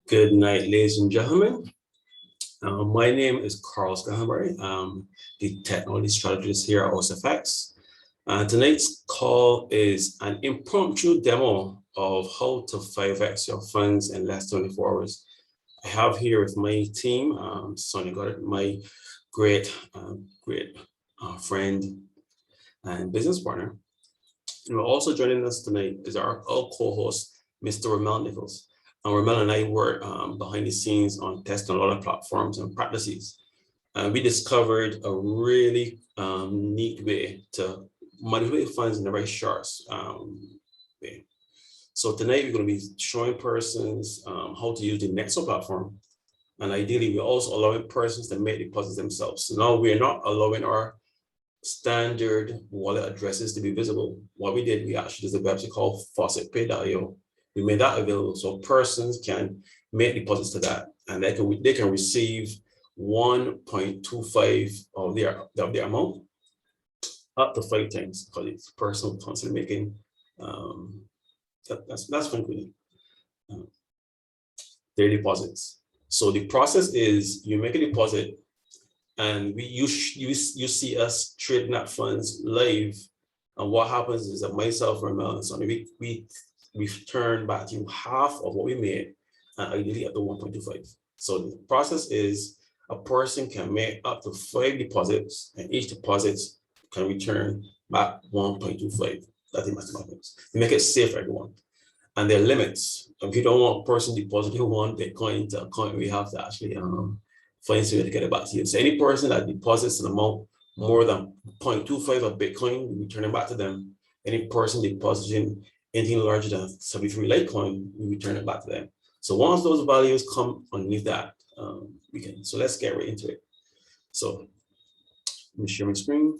Good night, ladies and gentlemen. My name is Carl Scahambury. I'm the technology strategist here at OSFX. Tonight's call is an impromptu demo of how to 5x your funds in less than 24 hours. I have here with my team, Sonny Goddard, my great friend and business partner. And also joining us tonight is our co-host, Mr. Ramel Nichols. And Ramel and I work behind the scenes on testing a lot of platforms and practices. We discovered a really neat way to manipulate funds in the right short way. So tonight we're going to be showing persons how to use the Nexo platform. And ideally, we're also allowing persons to make deposits themselves. So now we're not allowing our standard wallet addresses to be visible. What we did, we actually did a website called faucetpay.io. We made that available so persons can make deposits to that, and they can receive 1.25 of their amount up to 5 times because it's personal constantly making. That's frankly their deposits. So the process is you make a deposit, and you see us trading that funds live. And what happens is that myself, Ramel, and Sonny, we return back to you half of what we made, and ideally at the 1.25. So the process is a person can make up to 5 deposits, and each deposit can return back 1.25. That's the mathematics. To make it safe for everyone. And there are limits. If you don't want a person depositing 1 Bitcoin into a account, we have to actually find a way to get it back to you. So any person that deposits an amount more than 0.25 of Bitcoin, we return it back to them. Any person depositing anything larger than 73 LiteCoin, we return it back to them. So once those values come underneath that, we can. So let's get right into it. So let me share my screen.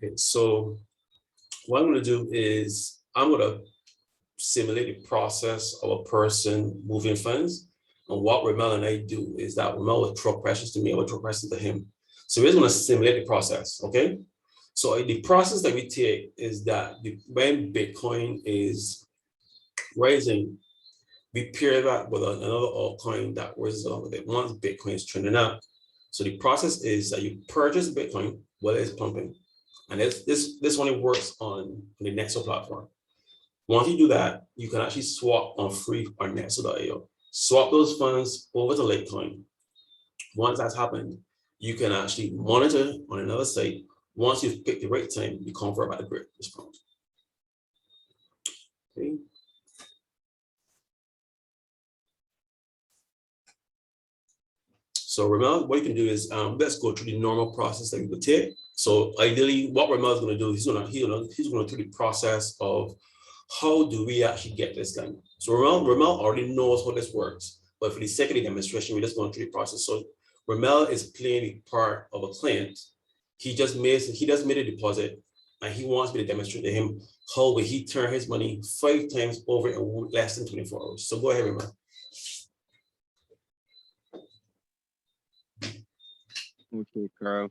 Okay, so what I'm going to do is I'm going to simulate the process of a person moving funds. And what Ramel and I do is that Ramel will throw questions to me, I will throw questions to him. So we're going to simulate the process, okay? So the process that we take is that when Bitcoin is rising, we pair that with another altcoin that rises along with it once Bitcoin is trending up. So the process is that you purchase Bitcoin while it's pumping. And this only works on the Nexo platform. Once you do that, you can actually swap on free on Nexo.io. Swap those funds over to LiteCoin. Once that's happened, you can actually monitor on another site. Once you've picked the right time, you convert by the great discount. Okay. So Ramel, what you can do is let's go through the normal process that we would take. So ideally, what Ramel is going to do, he's going to do the process of how do we actually get this done. So Ramel already knows how this works, but for the sake of the demonstration, we're just going through the process. So Ramel is playing the part of a client. He just made a deposit, and he wants me to demonstrate to him how will he turn his money 5 times over in less than 24 hours. So go ahead, Ramel. Okay, Carl.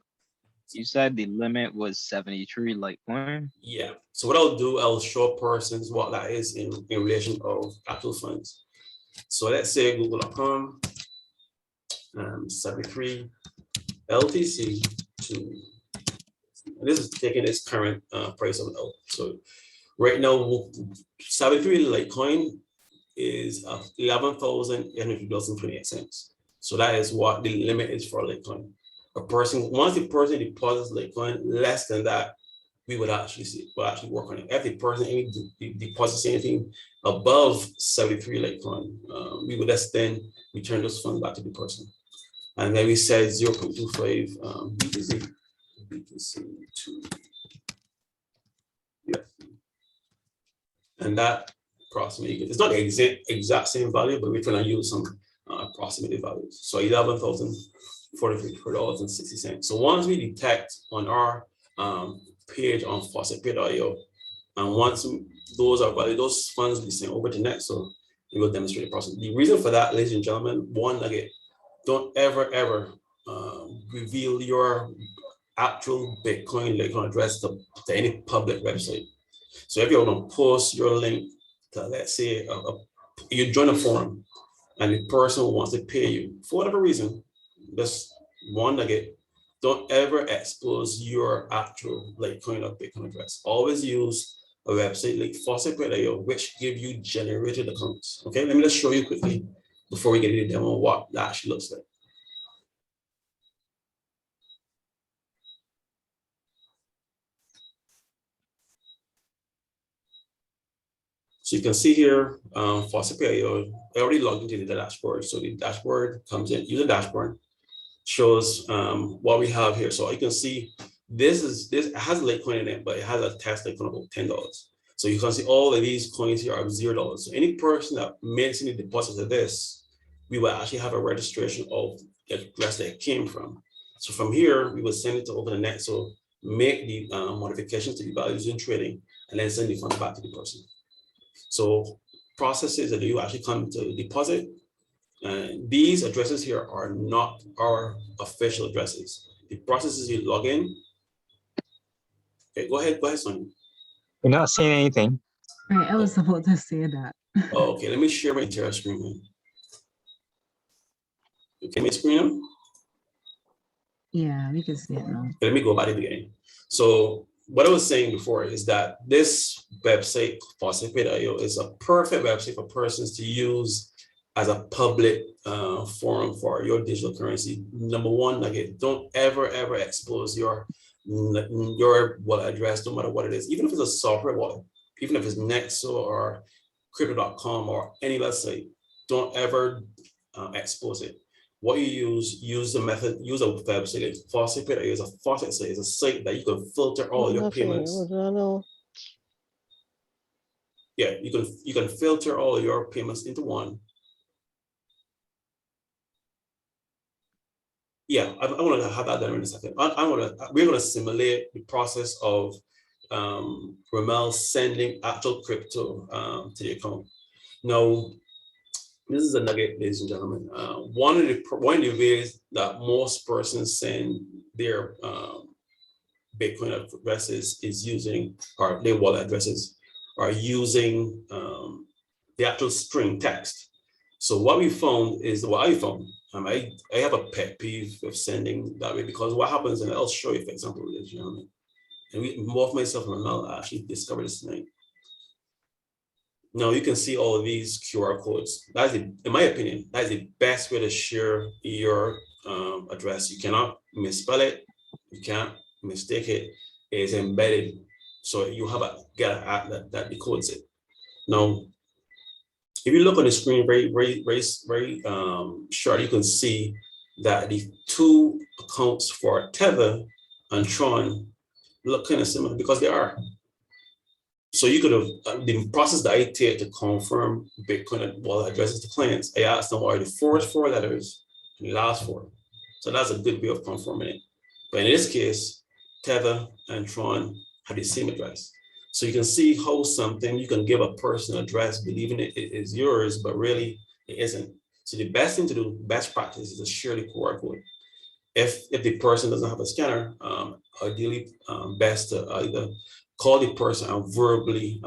You said the limit was 73 LiteCoin? Yeah. So what I'll do, I'll show persons what that is in relation of actual funds. So let's say google.com 73 LTC to, this is taking its current price of it out. So right now, 73 LiteCoin is $11,800.28. So that is what the limit is for LiteCoin. Once the person deposits LiteCoin less than that, we would actually work on it. If the person deposits anything above 73 Litecoin, we would then return those funds back to the person. And then we said 0.25 BTC to USD. And that approximately, it's not the exact same value, but we're trying to use some approximated values. So $11,043.60. So once we detect on our page on faucet.io, and once those are valid, those funds will be sent over to Nexo, we will demonstrate the process. The reason for that, ladies and gentlemen, one nugget: don't ever reveal your actual Bitcoin Litecoin address to any public website. So if you're going to post your link to, let's say, you join a forum and the person wants to pay you for whatever reason, that's one nugget: don't ever expose your actual Litecoin or Bitcoin address. Always use a website like faucet.io, which give you generated accounts. Okay, let me just show you quickly before we get into the demo what that actually looks like. So you can see here, faucet.io, I already logged into the dashboard. So the dashboard comes in, use the dashboard, shows what we have here. So you can see this has Litecoin in it, but it has a test Litecoin of about $10. So you can see all of these coins here are $0. So any person that makes any deposits of this, we will actually have a registration of the address that it came from. So from here, we will send it to over the net. So make the modifications to the values in trading, and then send the funds back to the person. So processes that you actually come to deposit. These addresses here are not our official addresses. The processes you log in. Okay, go ahead, Sonia. You're not saying anything. Right, I was about to say that. Okay, let me share my entire screen. Okay, my screen now? Yeah, we can see it now. Okay, let me go back to the beginning. So what I was saying before is that this website, faucet.io, is a perfect website for persons to use as a public forum for your digital currency. Number one nugget: don't ever expose your wallet address, no matter what it is, even if it's a software wallet, even if it's Nexo or crypto.com or any website. Don't ever expose it. What you use the method, use a website like faucet.io. Is a faucet site, is a site that you can filter all your payments. Yeah, you can filter all your payments into one. Yeah, I want to have that done in a second. We're going to simulate the process of Ramel sending actual crypto to the account. Now, this is a nugget, ladies and gentlemen. One of the ways that most persons send their Bitcoin addresses is using, or their wallet addresses are using the actual string text. So what we found is what I found. I have a pet peeve of sending that way, because what happens, and I'll show you, for example, ladies and gentlemen, and both myself and Ramel actually discovered this tonight. Now you can see all of these QR codes. That's in my opinion, that is the best way to share your address. You cannot misspell it, you can't mistake it. It is embedded, so you have a app that decodes it. Now, if you look on the screen very short, you can see that the two accounts for Tether and Tron look kind of similar, because they are. So you could have, the process that I take to confirm Bitcoin wallet addresses to clients, I ask them, what are the first four letters and the last four? So that's a good way of confirming it. But in this case, Tether and Tron have the same address. So you can see how something you can give a person an address believing it is yours, but really it isn't. So the best thing to do, best practice, is to share the QR code. If the person doesn't have a scanner, ideally best to either call the person and verbally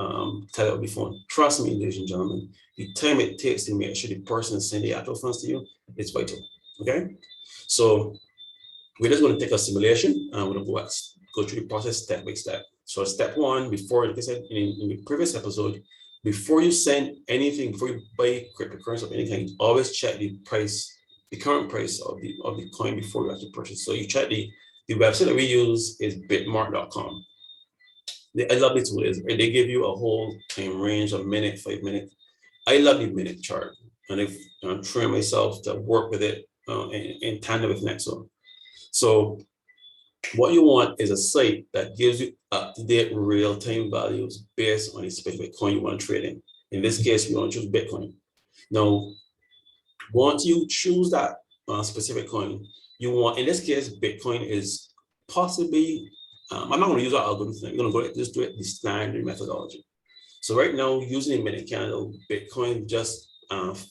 tell it over the phone. Trust me, ladies and gentlemen, the time it takes to make sure the person sends the actual funds to you is vital. Okay, so we're just going to take a simulation and we're going to go through the process step by step. So step one, before, like I said in the previous episode, before you send anything, before you buy cryptocurrency of any kind, always check the price, the current price of the coin before you actually purchase. So you check the website that we use is bitmart.com. I love the tool is they give you a whole time range, a minute, 5 minutes. I love the minute chart, and if I'm trying myself to work with it in tandem with Nexo. So what you want is a site that gives you up-to-date real-time values based on a specific coin you want to trade in. In this case, we want to choose Bitcoin. Now, once you choose that specific coin, you want, in this case, Bitcoin is possibly, I'm not going to use our algorithm. I'm going to go just do it the standard methodology. So right now, using a minute candle, Bitcoin just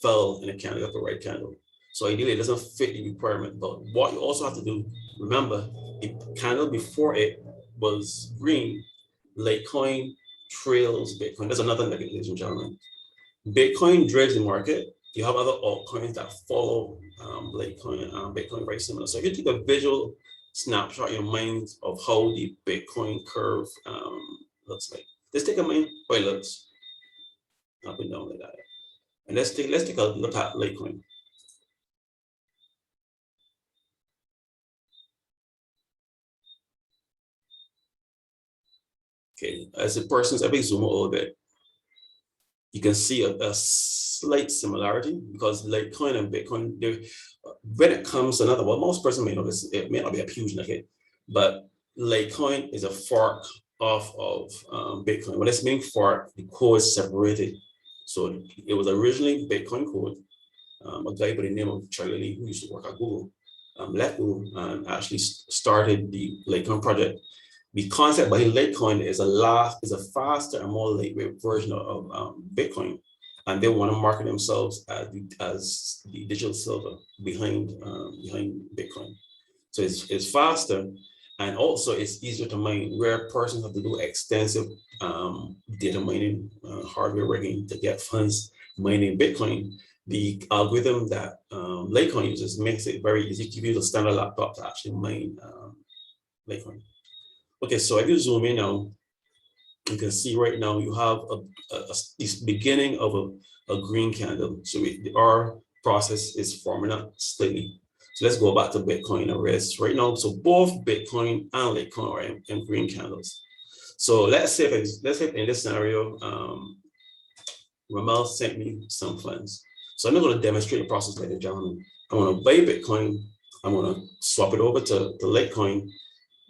fell in a candle of the right candle. So ideally, it doesn't fit the requirement. But what you also have to do, remember, the candle before it was green. LiteCoin trails Bitcoin. That's another nugget, ladies and gentlemen. Bitcoin drives the market. You have other altcoins that follow LiteCoin, Bitcoin very similar. So if you take a visual snapshot in your mind of how the Bitcoin curve looks like, let's take a mind how it looks up and down like that. And let's take a look at LiteCoin. Okay, as the person's, if I zoom a little bit, you can see a slight similarity because LiteCoin and Bitcoin, when it comes to another, well, most person may know this, it may not be a huge nugget, but LiteCoin is a fork off of Bitcoin. When it's meaning fork, the code is separated. So it was originally Bitcoin code. A guy by the name of Charlie Lee, who used to work at Google, left Google and actually started the LiteCoin project. The concept behind LiteCoin is a faster and more lightweight version of Bitcoin, and they want to market themselves as the digital silver behind Bitcoin. So it's faster, and also it's easier to mine. Where persons have to do extensive data mining, hardware rigging to get funds mining Bitcoin, the algorithm that LiteCoin uses makes it very easy to use a standard laptop to actually mine LiteCoin. Okay, so if you zoom in now, you can see right now you have this beginning of a green candle. So our process is forming up slightly. So let's go back to Bitcoin and rest right now. So both Bitcoin and LiteCoin are in green candles. So let's say if in this scenario, Ramel sent me some funds. So I'm not going to demonstrate the process, ladies and gentlemen. I'm going to buy Bitcoin. I'm going to swap it over to LiteCoin.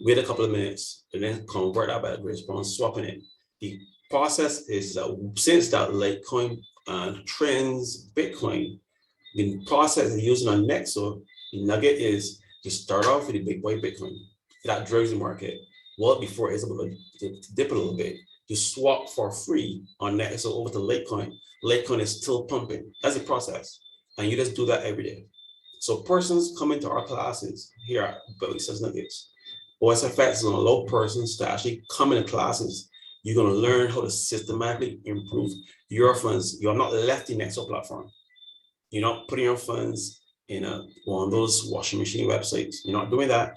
Wait a couple of minutes and then convert that by response, swapping it. The process is since that LiteCoin trends Bitcoin, the process is using on Nexo. The nugget is to start off with the big boy Bitcoin that drives the market. Well, before it's able to dip a little bit, you swap for free on Nexo over to LiteCoin. LiteCoin is still pumping. That's the process, and you just do that every day. So persons come into our classes here at Byte Sized Nuggets. OSFX is going to allow persons to actually come into classes. You're going to learn how to systematically improve your funds. You're not left the Nexo platform. You're not putting your funds in one of those washing machine websites. You're not doing that.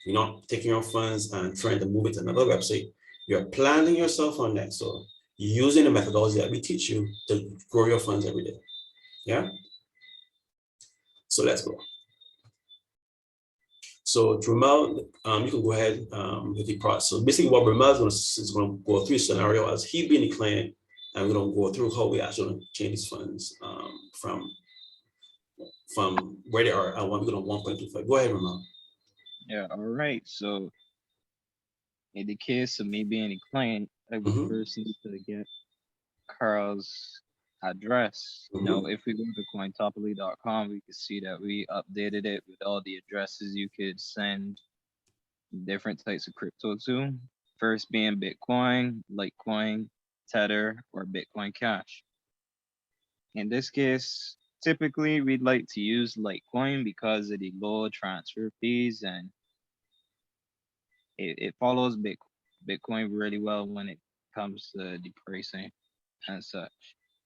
You're not taking your funds and trying to move it to another website. You're planting yourself on Nexo, using the methodology that we teach you to grow your funds every day. Yeah? So let's go. So Ramel, you can go ahead with the process. So basically what Ramel is going to go through a scenario as he being the client, and we're going to go through how we actually change these funds from where they are and when we're going to 1.25. Go ahead, Ramel. Yeah, all right. So in the case of me being a client, I would first need to get Carl's address. Now, if we go to cointopoly.com, we can see that we updated it with all the addresses you could send different types of crypto to. First being Bitcoin, LiteCoin, Tether, or Bitcoin Cash. In this case, typically we'd like to use LiteCoin because of the low transfer fees and it follows Bitcoin really well when it comes to the pricing and such.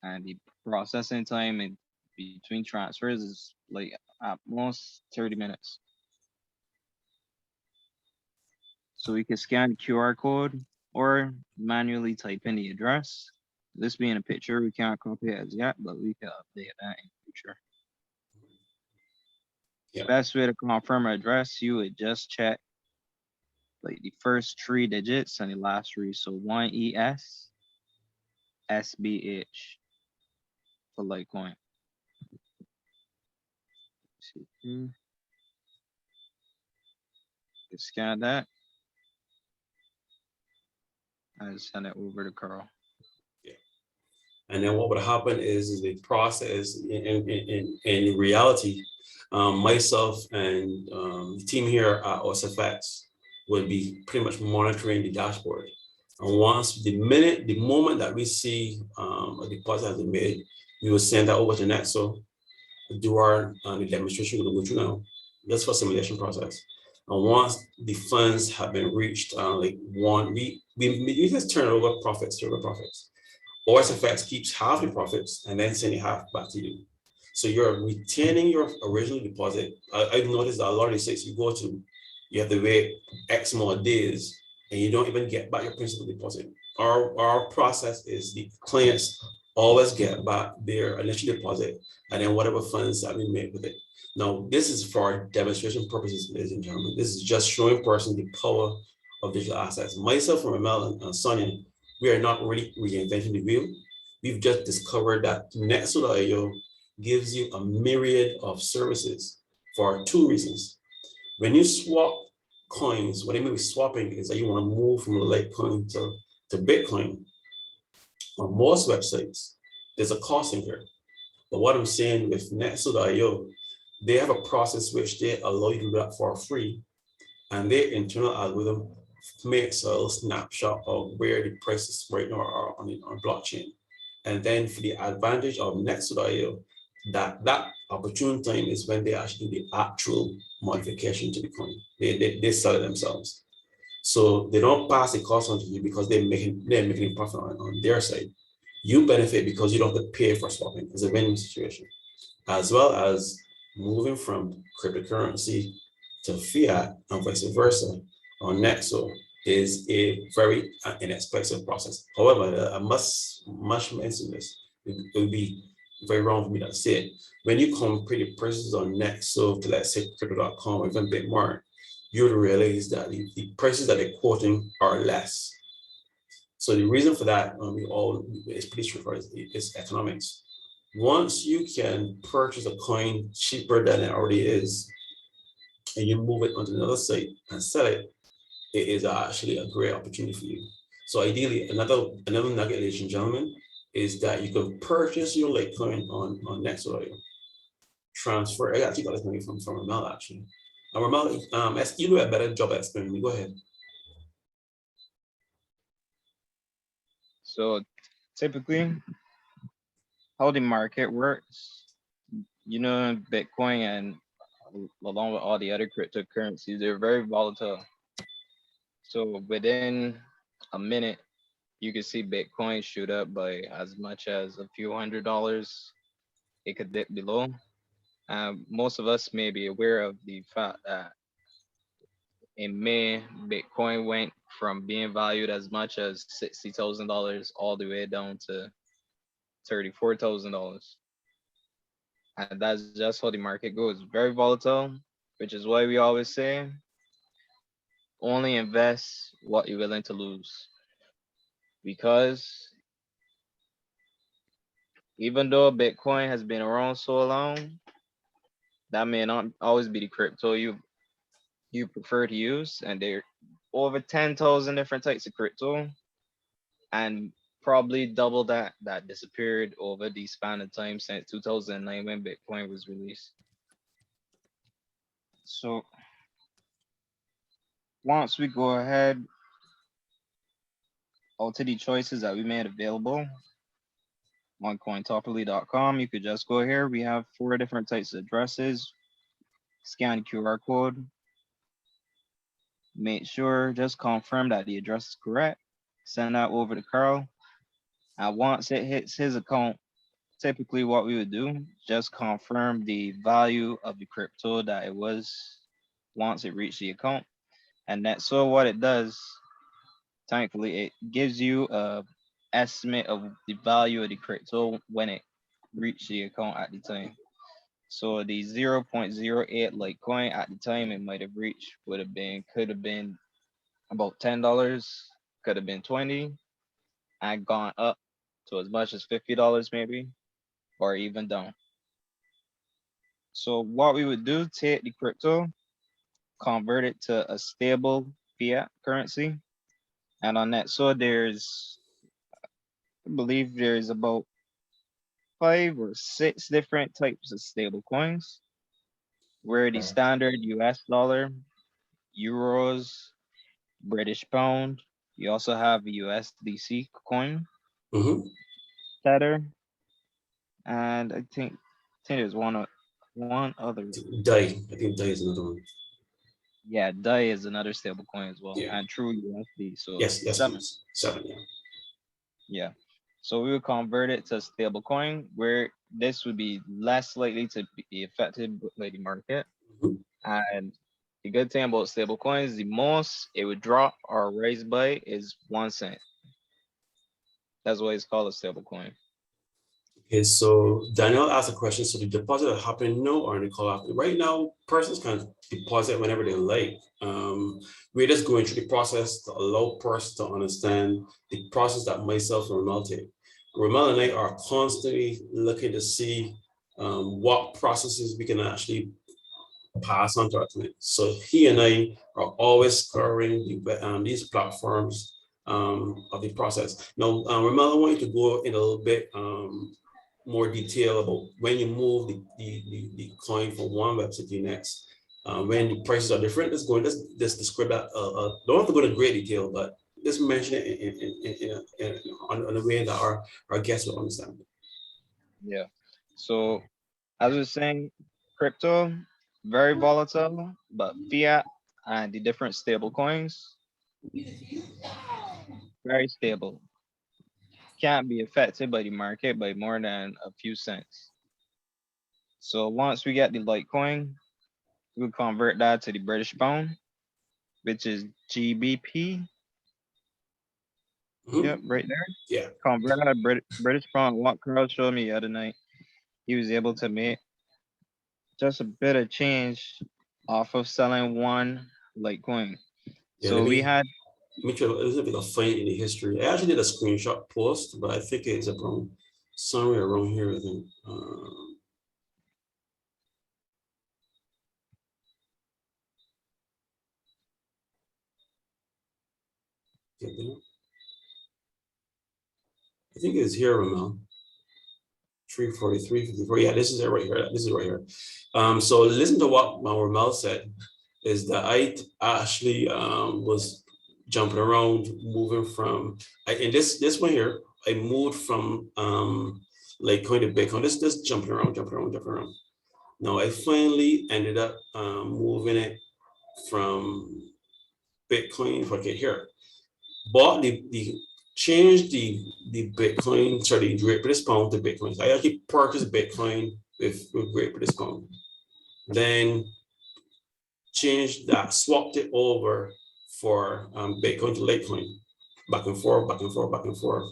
And the processing time in between transfers is like at most 30 minutes. So we can scan the QR code or manually type in the address. This being a picture, we can't copy it as yet, but we can update that in the future. Yeah. Best way to confirm address, you would just check like the first 3 digits and the last 3. So 1ES SBH for LiteCoin. See here. You scan that. I just send it over to Carl. And then what would happen is the process in reality, myself and the team here at OSFX will be pretty much monitoring the dashboard. And once the moment that we see a deposit has been made, we will send that over to Nexo, do our the demonstration we'll go through now, just for simulation process. And once the funds have been reached, we just turn over profits. OSFX keeps half the profits and then sending half back to you. So you're retaining your original deposit. I've noticed that a lot of the sites you go to, you have to wait X more days and you don't even get back your principal deposit. Our process is the clients always get back their initial deposit and then whatever funds that we make with it. Now, this is for demonstration purposes, ladies and gentlemen. This is just showing person the power of digital assets. Myself, Ramel, and Sonia, we are not really reinventing the wheel. We've just discovered that Nexo.io gives you a myriad of services for 2 reasons. When you swap coins, what I mean with swapping is that you want to move from LiteCoin to Bitcoin. On most websites, there's a cost in here. But what I'm saying with Nexo.io, they have a process which they allow you to do that for free. And their internal algorithm makes a snapshot of where the prices right now are on blockchain. And then for the advantage of Nexo.io, that opportune time is when they actually do the actual modification to the coin. They sell it themselves. So they don't pass the cost on to you because they're making a profit on their side. You benefit because you don't have to pay for swapping. It's a win-win situation. As well as moving from cryptocurrency to fiat and vice versa on Nexo is a very inexpensive process. However, I must mention this. It would be very wrong for me to say it. When you compare the prices on Nexo to, let's say, crypto.com or even Bitmart, you would realize that the prices that they're quoting are less. So the reason for that, it's pretty straightforward, is economics. Once you can purchase a coin cheaper than it already is, and you move it onto another site and sell it, it is actually a great opportunity for you. So ideally, another nugget, ladies and gentlemen, is that you can purchase your LiteCoin on Nexo.io. Transfer. I actually got this money from Ramel actually. And Ramel, you do a better job at explaining me. Go ahead. So typically, how the market works, Bitcoin and along with all the other cryptocurrencies, they're very volatile. So within a minute, you can see Bitcoin shoot up by as much as a few $100s. It could dip below. Most of us may be aware of the fact that in May, Bitcoin went from being valued as much as $60,000 all the way down to $34,000. And that's just how the market goes. Very volatile, which is why we always say, only invest what you're willing to lose. Because even though Bitcoin has been around so long, that may not always be the crypto you prefer to use. And there are over 10,000 different types of crypto, and probably double that disappeared over the span of time since 2009 when Bitcoin was released. So once we go ahead onto the choices that we made available on cointopoly.com, you could just go here. We have 4 different types of addresses. Scan QR code. Make sure, just confirm that the address is correct. Send that over to Carl. And once it hits his account, typically what we would do, just confirm the value of the crypto that it was once it reached the account. And so what it does, thankfully, it gives you a estimate of the value of the crypto when it reached the account at the time. So the 0.08 LiteCoin at the time it might have reached could have been about $10, could have been 20, and gone up to as much as $50 maybe, or even down. So what we would do, take the crypto, convert it to a stable fiat currency. And on that, so there's, I believe there's about 5 or 6 different types of stable coins, where the standard US dollar, euros, British pound, you also have a USDC coin, Tether, and I think there's one other. DAI, I think DAI is another one. Yeah, DAI is another stable coin as well, Yeah. and True USD. So yes, 7. 7, yeah. Yeah. So we would convert it to a stable coin where this would be less likely to be affected by the market. And the good thing about stable coins, the most it would drop or rise by is 1 cent. That's why it's called a stable coin. Okay, so Daniel asked a question. So the deposit are happening now or the call after? Right now, persons can deposit whenever they like. We're just going through the process to allow persons to understand the process that myself and Ramel take. Ramel and I are constantly looking to see what processes we can actually pass on to our clients. So he and I are always scouring these platforms of the process. Now, Ramel, I want you to go in a little bit more detail about when you move the coin from one website to the next, when the prices are different. Let's describe that. Don't have to go into great detail, but just mention it in a way that our guests will understand. Yeah. So as I was saying, crypto, very volatile, but fiat and the different stable coins, very stable. Can't be affected by the market by more than a few cents. So once we get the LiteCoin, we'll convert that to the British pound, which is GBP. Yep, right there. Yeah. Convert that British pound. What Carl showed me the other night, he was able to make just a bit of change off of selling one LiteCoin. Yeah, So we had. Let me try a little bit of find in the history. I actually did a screenshot post, but I think it's around somewhere around here, I think. I think it's here, Ramel. 343, 54. Yeah, this is it right here. This is right here. So listen to what Ramel said, is that I actually was jumping around, moving from, in this one here, I moved from LiteCoin to Bitcoin. Just jumping around. Now I finally ended up moving it from Bitcoin. Okay, here, bought changed the Bitcoin, sorry, the Great British Pound to Bitcoin. So I actually purchased Bitcoin with Great British Pound. Then changed that, swapped it over for Bitcoin to LiteCoin, back and forth.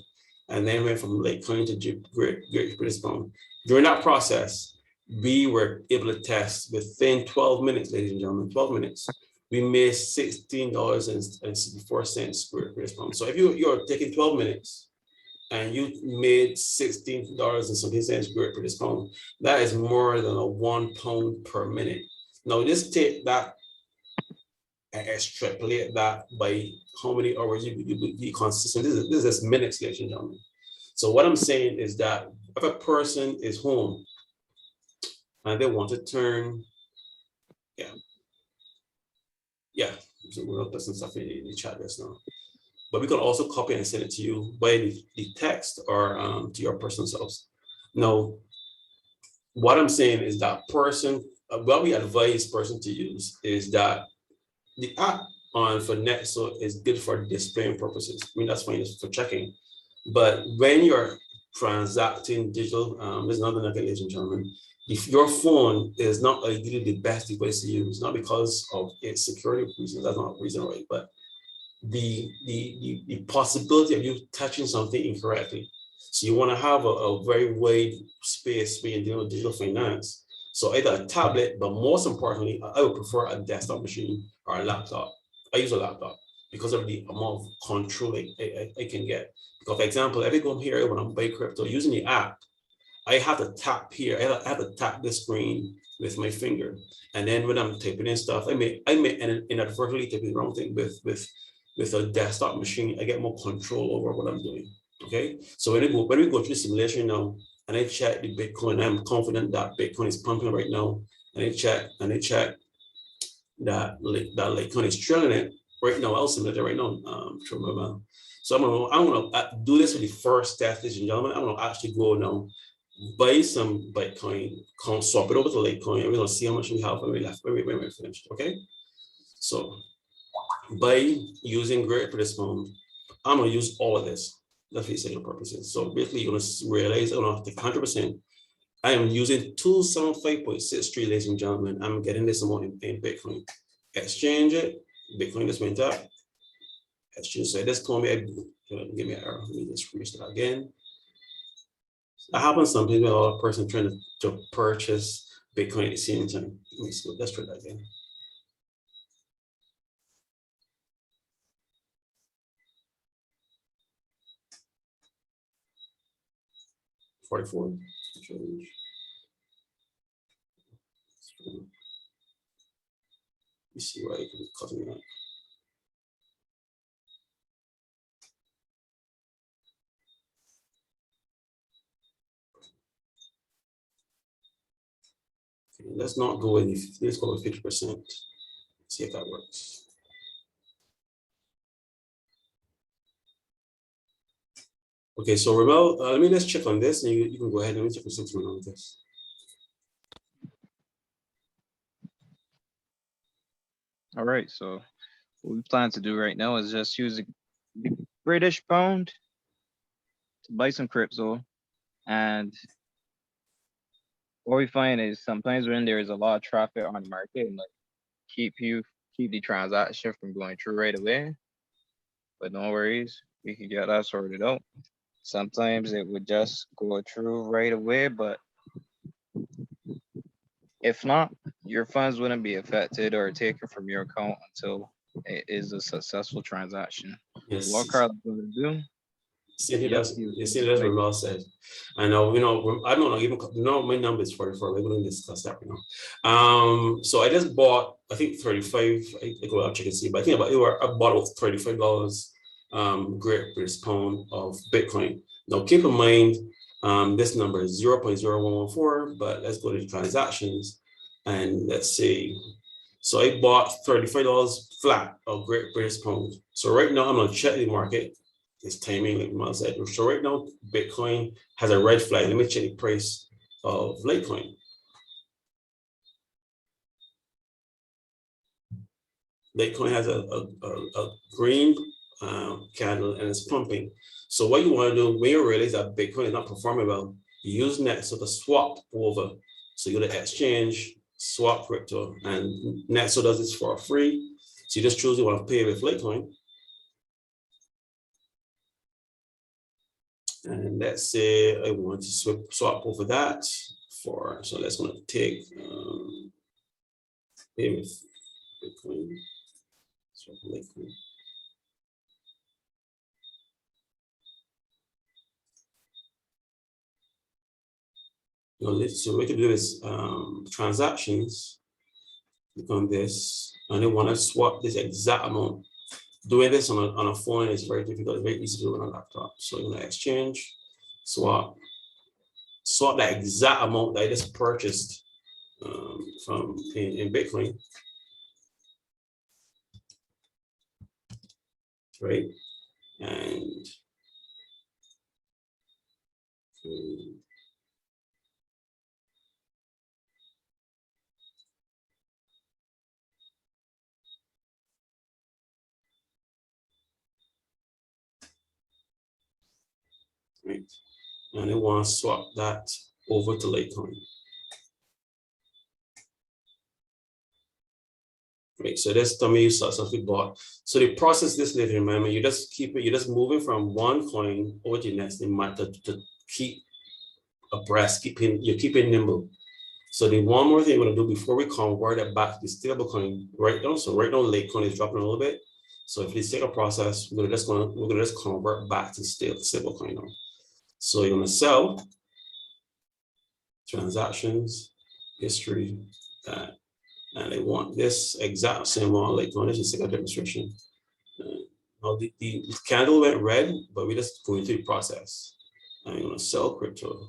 And then went from LiteCoin to Great British Pound. During that process, we were able to test within 12 minutes, ladies and gentlemen, 12 minutes. We made $16.64 Great British Pound. So if you're taking 12 minutes and you made $16 Great British Pound, that is more than a £1 per minute. Now, just take that and extrapolate that by how many hours you be consistent. This is minutes, ladies and gentlemen. So what I'm saying is that if a person is home and they want to turn, so we're not put some stuff in the chat just now. But we can also copy and send it to you by the text or to your personal selves. Now, what I'm saying is that what we advise person to use is that the app for Nexo is good for displaying purposes. I mean, that's fine for checking. But when you're transacting digital, there's another thing, ladies and gentlemen. If your phone is not ideally the best device to use, not because of its security reasons, that's not a reason, right? But the possibility of you touching something incorrectly. So you want to have a very wide space when you're dealing with digital finance. So either a tablet, but most importantly, I would prefer a desktop machine or a laptop. I use a laptop. because of the amount of control I can get. Because for example, if I go here when I'm buying crypto using the app, I have to tap here. I have to tap the screen with my finger, and then when I'm typing in stuff, I may inadvertently type the wrong thing with a desktop machine. I get more control over what I'm doing. Okay, so when we go through the simulation now, and I check the Bitcoin, I'm confident that Bitcoin is pumping right now, and I check that LiteCoin is trailing it right now. I'll simulate it right now. So I'm gonna do this for the first test, ladies and gentlemen. I'm gonna actually go now, buy some Bitcoin, swap it over to LiteCoin, and we're gonna see how much we have when we're finished. Okay, so by using Great Participant, I'm gonna use all of this. That's for essential purposes. So basically, you're gonna realize I'm gonna take 100%. I am using 275.63, ladies and gentlemen. I'm getting this amount in Bitcoin. Exchange it. Bitcoin just went up. Exchange. So this told me, give me an error. Let me just restart again. That happens sometimes with a person trying to purchase Bitcoin at the same time. Let me see. Let's try that again. $44. Change. You see why it can cut me out. Okay, let's not go any. Let's go with 50%. See if that works. Okay, so Ramel, let me just check on this, and you can go ahead and check for something on this. All right, so what we plan to do right now is just use the British pound to buy some crypto. And what we find is sometimes when there is a lot of traffic on the market, and like keep the transaction from going through right away. But no worries, we can get that sorted out. Sometimes it would just go through right away, but if not, your funds wouldn't be affected or taken from your account until it is a successful transaction. Yes. What Carl is going to do? See, that's what Ramel said. I know, I don't know, even my number is 44. We're going to discuss that right now. So I just bought, I think 35. I go out check and see, but I think I bought about $35 Great British pound of Bitcoin. Now keep in mind, this number is 0.0114, but let's go to the transactions and let's see. So I bought $35 flat of Great British pound. So right now I'm gonna check the market. It's timing, like Miles said. So right now Bitcoin has a red flag. Let me check the price of LiteCoin. LiteCoin has a green candle and it's pumping. So what you want to do when you realize that Bitcoin is not performing well, you use Nexo to swap over. So you go to exchange, swap crypto, and Nexo does this for free. So you just choose you want to pay with LiteCoin. And let's say I want to swap over that for, so let's going to take pay with Bitcoin. Swap LiteCoin. So we can do is transactions, click on this, and they want to swap this exact amount. Doing this on a phone is very difficult, it's very easy to do on a laptop. So you're gonna exchange, swap that exact amount that I just purchased from in Bitcoin, right? And right, and I want to swap that over to LiteCoin. Right, so that's tell me you saw something bought. So the process this little, remember, you just keep it, you're just moving from one coin over to the next to keep abreast, you're keeping nimble. So the one more thing we're gonna do before we convert it back to the stable coin right now. So right now LiteCoin is dropping a little bit. So if this take a process, we're gonna just convert back to stablecoin now. So you're gonna sell transactions, history, that, and they want this exact same one, like on this is a demonstration. Now the candle went red, but we just going through the process. I'm gonna sell crypto.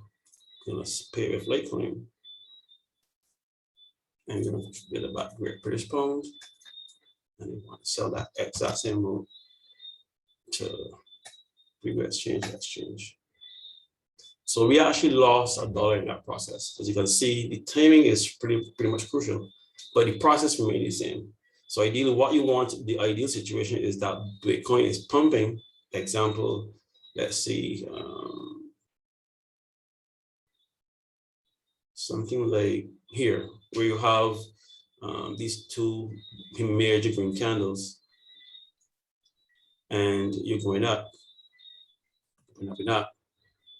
I'm gonna pay with LiteCoin. I'm gonna get it back Great British Pound, and we want to sell that exact same amount to previous exchange. So we actually lost $1 in that process. As you can see, the timing is pretty much crucial, but the process remains the same. So ideally, what you want, the ideal situation is that Bitcoin is pumping. Example, let's see, something like here, where you have these two major green candles, and you're going up, and up,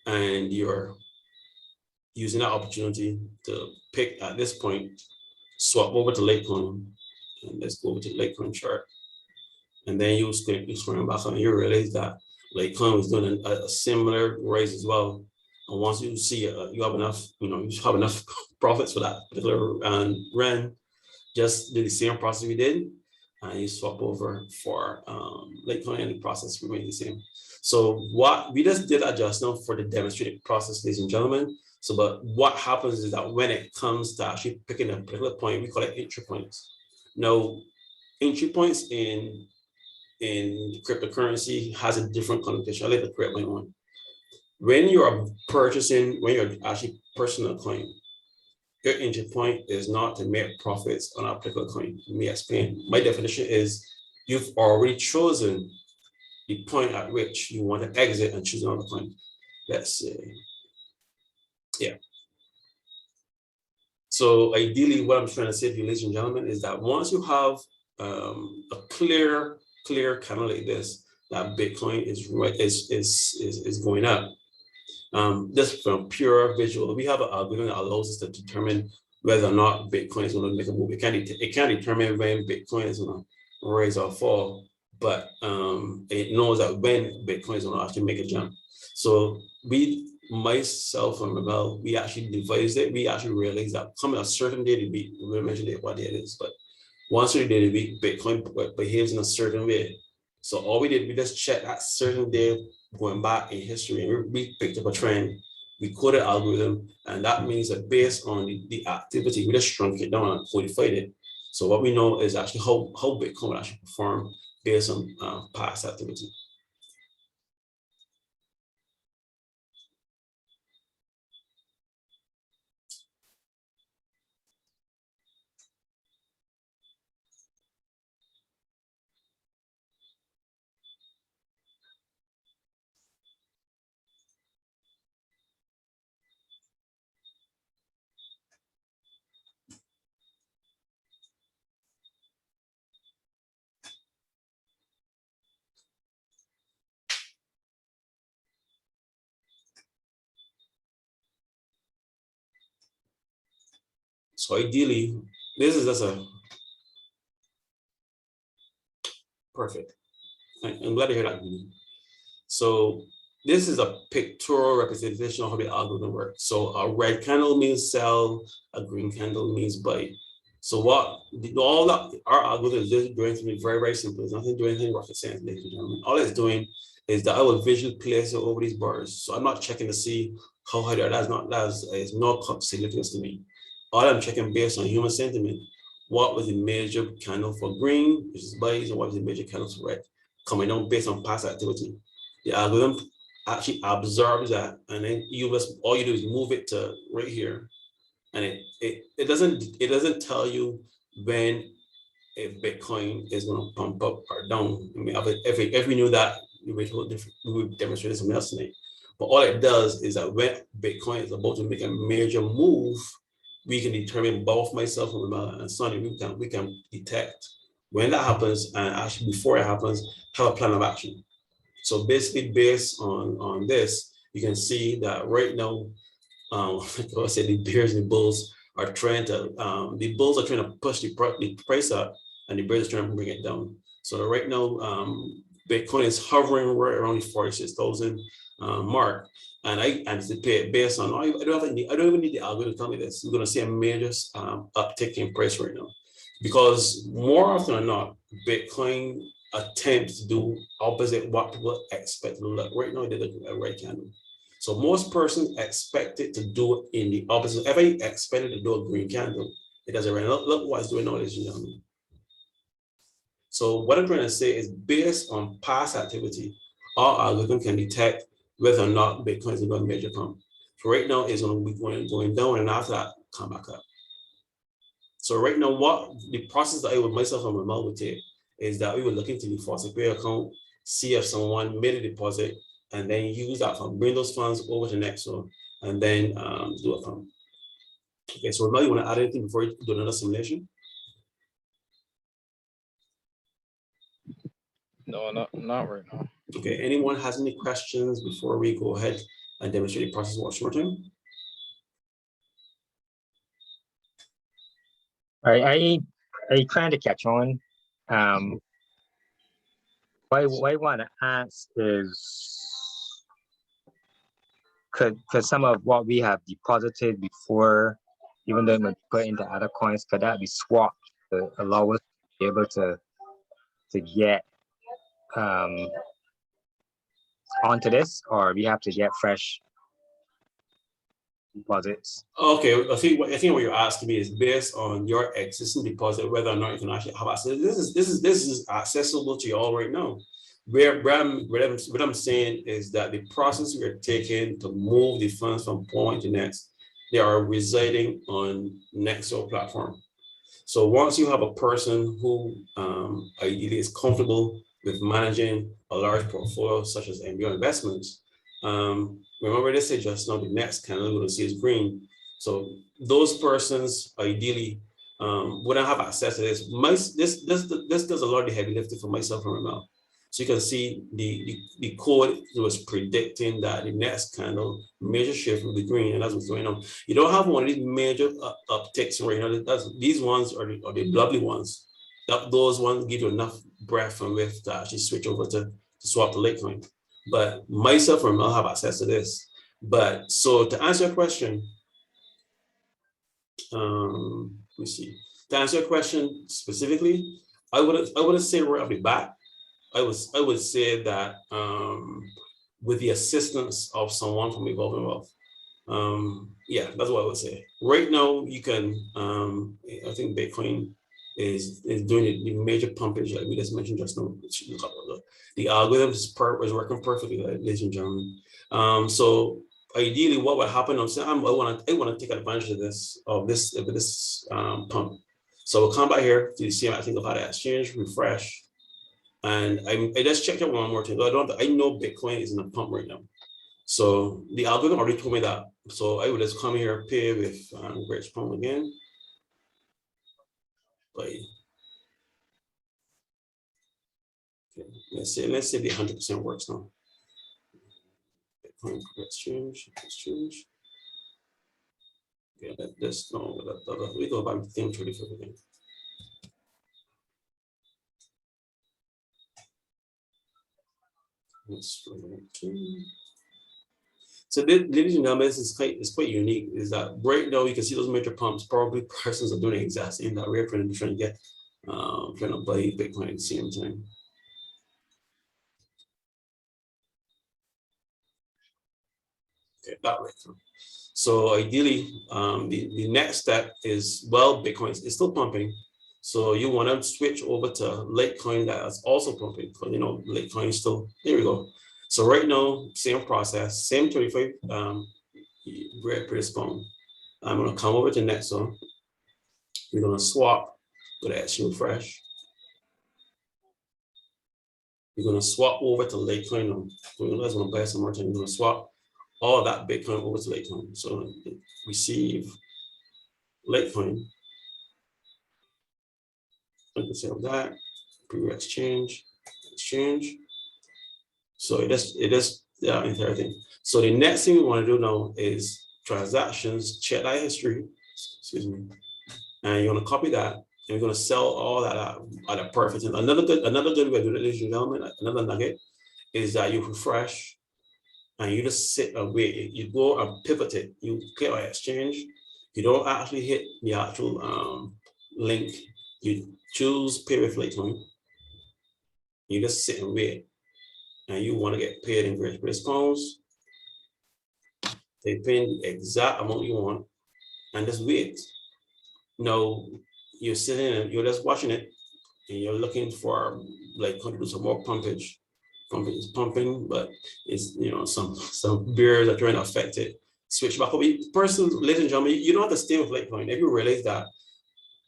and you're using that opportunity to pick at this point, swap over to LiteCoin, and let's go over to the LiteCoin chart. And then you screen back and you realize that LiteCoin was doing a similar rise as well. And once you see you have enough, you have enough profits for that particular run, just do the same process we did, and you swap over for LiteCoin, and the process remains the same. So what we just did adjust now for the demonstrated process, ladies and gentlemen. So, but what happens is that when it comes to actually picking a particular point, we call it entry points. Now, entry points in cryptocurrency has a different connotation. I like to create my own. When you're actually purchasing a coin, your entry point is not to make profits on a particular coin. Let me explain. My definition is you've already chosen the point at which you want to exit and choose another coin. Let's say, yeah. So ideally, what I'm trying to say to you, ladies and gentlemen, is that once you have a clear candle like this, that Bitcoin is going up. Just from pure visual, we have an algorithm that allows us to determine whether or not Bitcoin is going to make a move. It can't determine when Bitcoin is going to rise or fall, but it knows that when Bitcoin is going to actually make a jump. So myself and Ramel, we actually devised it. We actually realized that coming a certain day to week, we'll mention what day it is, but one certain day to week, Bitcoin behaves in a certain way. So all we did, we just checked that certain day going back in history, and we picked up a trend. We coded algorithm, and that means that based on the activity, we just shrunk it down and codified it. So what we know is actually how Bitcoin will actually perform based on past activity. So ideally, this is just a perfect. I'm glad to hear that. So this is a pictorial representation of how the algorithm works. So a red candle means sell, a green candle means buy. So all that our algorithm is just doing to me very, very simple. It's nothing doing anything rocket science, ladies and gentlemen. All it's doing is that I will visually place it over these bars. So I'm not checking to see how high they are. That is not significance to me. All I'm checking based on human sentiment. What was the major candle for green, which is buys, and what was the major candle for red? Coming down based on past activity. The algorithm actually absorbs that, and then all you do is move it to right here, and it doesn't tell you when if Bitcoin is going to pump up or down. I mean, if we knew that, we would demonstrate something else tonight. But all it does is that when Bitcoin is about to make a major move, we can determine, both myself and Sonny, we can detect when that happens, and actually before it happens, have a plan of action. So basically, based on this, you can see that right now, like I said, the bears and the bulls are trying to, the bulls are trying to push the price up, and the bears are trying to bring it down. So right now, Bitcoin is hovering right around the 46,000 mark, and I anticipate based on I don't even need the algorithm to tell me this. We're going to see a major uptick in price right now, because more often than not, Bitcoin attempts to do opposite what people expect to look. Right now, they look at a right candle. So most persons expect it to do it in the opposite. If I expect it to do a green candle, it doesn't right. Look what it's doing now, ladies and gentlemen. So what I'm trying to say is, based on past activity, our algorithm can detect whether or not Bitcoin is going to major pump. So right now it's going to be going down, and after that, come back up. So right now, what the process that I would myself and my mom would take is that we would look into the faucet pay account, see if someone made a deposit, and then use that fund, bring those funds over to Nexo, and then do a pump. Okay, so now you want to add anything before you do another simulation? No, not right now. Okay, anyone has any questions before we go ahead and demonstrate the process one more time? All right, I trying to catch on. What I want to ask is, could some of what we have deposited before, even though it might put into other coins, could that be swapped to allow us to be able to get onto this, or we have to get fresh deposits? Okay, I think what you're asking me is based on your existing deposit, whether or not you can actually have access. This is accessible to you all right now. What I'm saying is that the process we are taking to move the funds from point to next, they are residing on Nexo platform. So once you have a person who ideally is comfortable with managing a large portfolio such as MBO investments, remember they said just now the next candle we're going to see is green. So those persons ideally wouldn't have access to this. This does a lot of the heavy lifting for myself and Ramel. So you can see the code was predicting that the next candle major shift will be green, and that's what's going on. You don't have one of these major upticks right now. These ones are the lovely ones. Those ones give you enough breath and width to actually switch over to swap to LiteCoin. But myself and Mel have access to this. But so to answer your question, let me see. To answer your question specifically, I would say right off the bat, I would say that with the assistance of someone from Evolving Wealth, yeah, that's what I would say. Right now, you can. I think Bitcoin is doing the major pumpage like we just mentioned just now. The algorithm is working perfectly, ladies and gentlemen. So ideally, what would happen? I'm saying I want to take advantage of this pump. So we'll come back here to see. I think about exchange, refresh. And I just checked it one more time. I know Bitcoin is in a pump right now. So the algorithm already told me that. So I would just come here, pay with Rich Pump again. Okay, let's say the 100% works now. Bitcoin exchange. Yeah, that's no. We go back to thing 35 again. So ladies and gentlemen, this is quite unique. Is that right now you can see those major pumps? Probably persons are doing the exact same that we're trying to get, trying to buy Bitcoin at the same time. Okay, that way. So ideally, the next step is, well, Bitcoin is still pumping. So you want to switch over to LiteCoin that is also pumping, because LiteCoin is still, there we go. So right now, same process, same 25 pre-spawn. I'm going to come over to Nexo. We're going to swap with Action Refresh. We're going to swap over to LiteCoin now. We're going to buy some more time. We're going to swap all of that Bitcoin over to LiteCoin. So receive LiteCoin. I can save that. Pre-exchange, exchange. So it is the entire thing. So the next thing we want to do now is transactions, check that history, excuse me. And you want to copy that and we're going to sell all that at a perfect. And another good way to do it, ladies and gentlemen, another nugget is that you refresh and you just sit and wait. You go and pivot it. You click on exchange. You don't actually hit the actual link. You choose pay with LiteCoin. You just sit and wait. And you want to get paid in Great British pounds. They pay the exact amount you want and just wait. Now you're sitting and you're just watching it and you're looking for like to do some more pumpage. Pumping is pumping, but it's, you know, some bears are trying to affect it. Switch back over. Persons, ladies and gentlemen, you don't have to stay with LiteCoin. If you realize that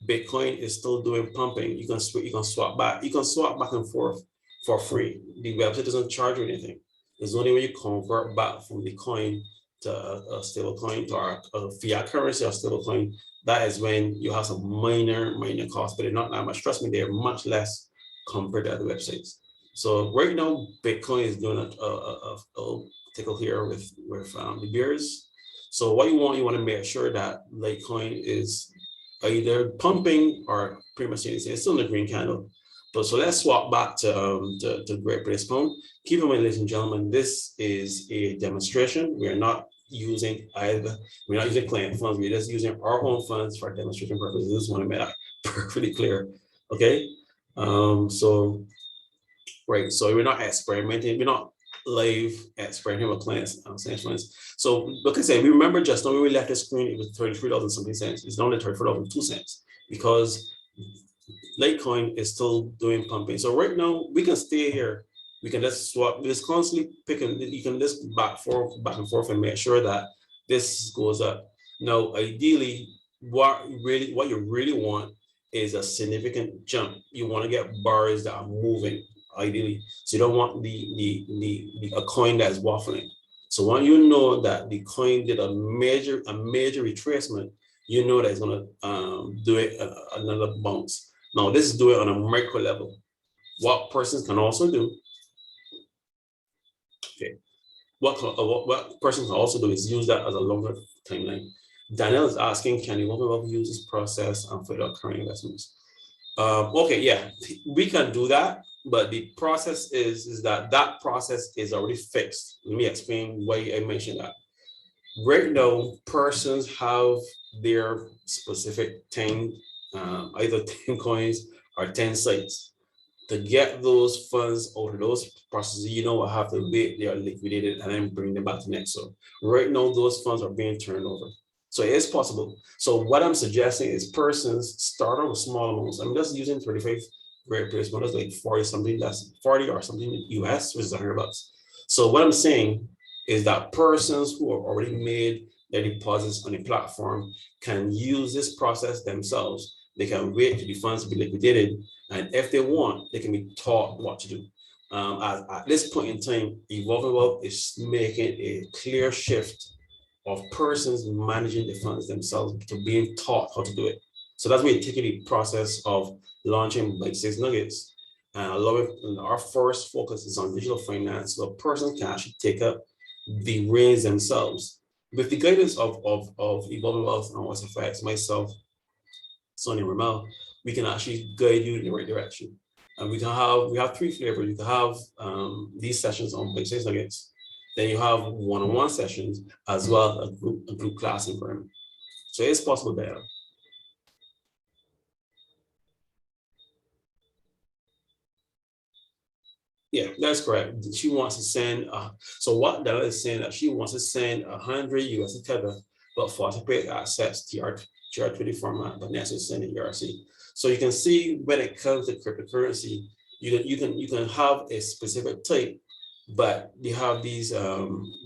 Bitcoin is still doing pumping, you can swap back. You can swap back and forth for free. The website doesn't charge you anything. It's only when you convert back from the coin to a stable coin to a fiat currency or stable coin, that is when you have some minor costs, but they're not that much. Trust me, they're much less compared to other websites. So right now, Bitcoin is doing a tickle here with the bears. So what you want to make sure that LiteCoin is either pumping or pretty much anything. It's still in the green candle. But so let's swap back to Great British Pound. Keep in mind, ladies and gentlemen, this is a demonstration. We're not using client funds. We're just using our own funds for demonstration purposes. I just want to make that perfectly clear. Okay. So we're not experimenting. We're not live experimenting with clients. So like I said, we remember just now when we left the screen, it was 33 something cents. It's down to 34.02 cents because LiteCoin is still doing pumping. So right now we can stay here. We can just swap. Just constantly picking. You can just back and forth and make sure that this goes up. Now, ideally, what you really want is a significant jump. You want to get bars that are moving. Ideally, so you don't want a coin that's waffling. So when you know that the coin did a major retracement, you know that it's gonna do it another bounce. Now this is doing it on a micro level. What persons can also do, okay, what persons can also do is use that as a longer timeline. Daniel is asking, can you use this process for your current investments? Okay, yeah, we can do that, but the process is that process is already fixed. Let me explain why I mentioned that. Right now, persons have their specific 10, either 10 coins or 10 sites. To get those funds out of those processes, you know, I have to wait, they are liquidated and then bring them back to next. So right now, those funds are being turned over. So it is possible. So what I'm suggesting is persons start out with small amounts. I'm just using 35 Great British Pound, that's like 40 something, that's 40 or something US, which is $100. So what I'm saying is that persons who have already made their deposits on the platform can use this process themselves. They can wait for the funds to be liquidated. And if they want, they can be taught what to do. At this point in time, Evolving Wealth is making a clear shift of persons managing the funds themselves to being taught how to do it. So that's why we're taking the process of launching Byte Sized Nuggets. And our first focus is on digital finance, so a person can actually take up the reins themselves. With the guidance of Evolving Wealth and What's Effects, myself, Sonny Ramel, we can actually guide you in the right direction. And we have three flavors. You can have these sessions on Byte Sized Nuggets. Then you have one-on-one sessions as well as a group class environment. So it's possible there. Yeah, that's correct. She wants to send, so what Della is saying that she wants to send 100 USD Tether, but for to pay access TR20 format, but necessarily send it ERC. So you can see when it comes to cryptocurrency, you can have a specific type, but they have these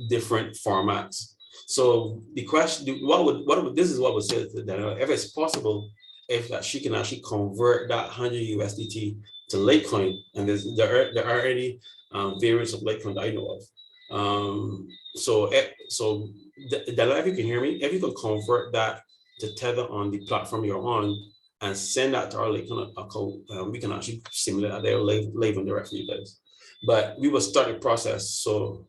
different formats. So the question, this is what would say to Daniela, if it's possible, if that she can actually convert that 100 USDT to LiteCoin, and there are already variants of LiteCoin that I know of. So Daniela, if you can hear me, if you can convert that to Tether on the platform you're on and send that to our LiteCoin account, we can actually simulate that there live and direct for you guys. But we will start the process. So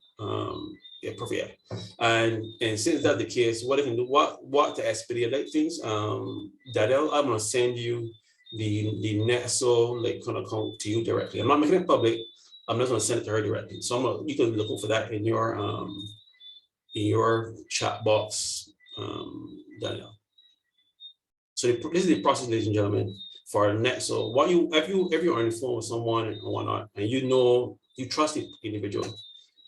yeah, perfect. Yeah. And since that's the case, what I can do, what to expedite things, Dadel, I'm gonna send you the Nexo LiteCoin account to you directly. I'm not making it public. I'm just going to send it to her directly. So you can look for that in your chat box, Daniel. So this is the process, ladies and gentlemen, for Nexo. If you're on the phone with someone and whatnot, and you trust the individual,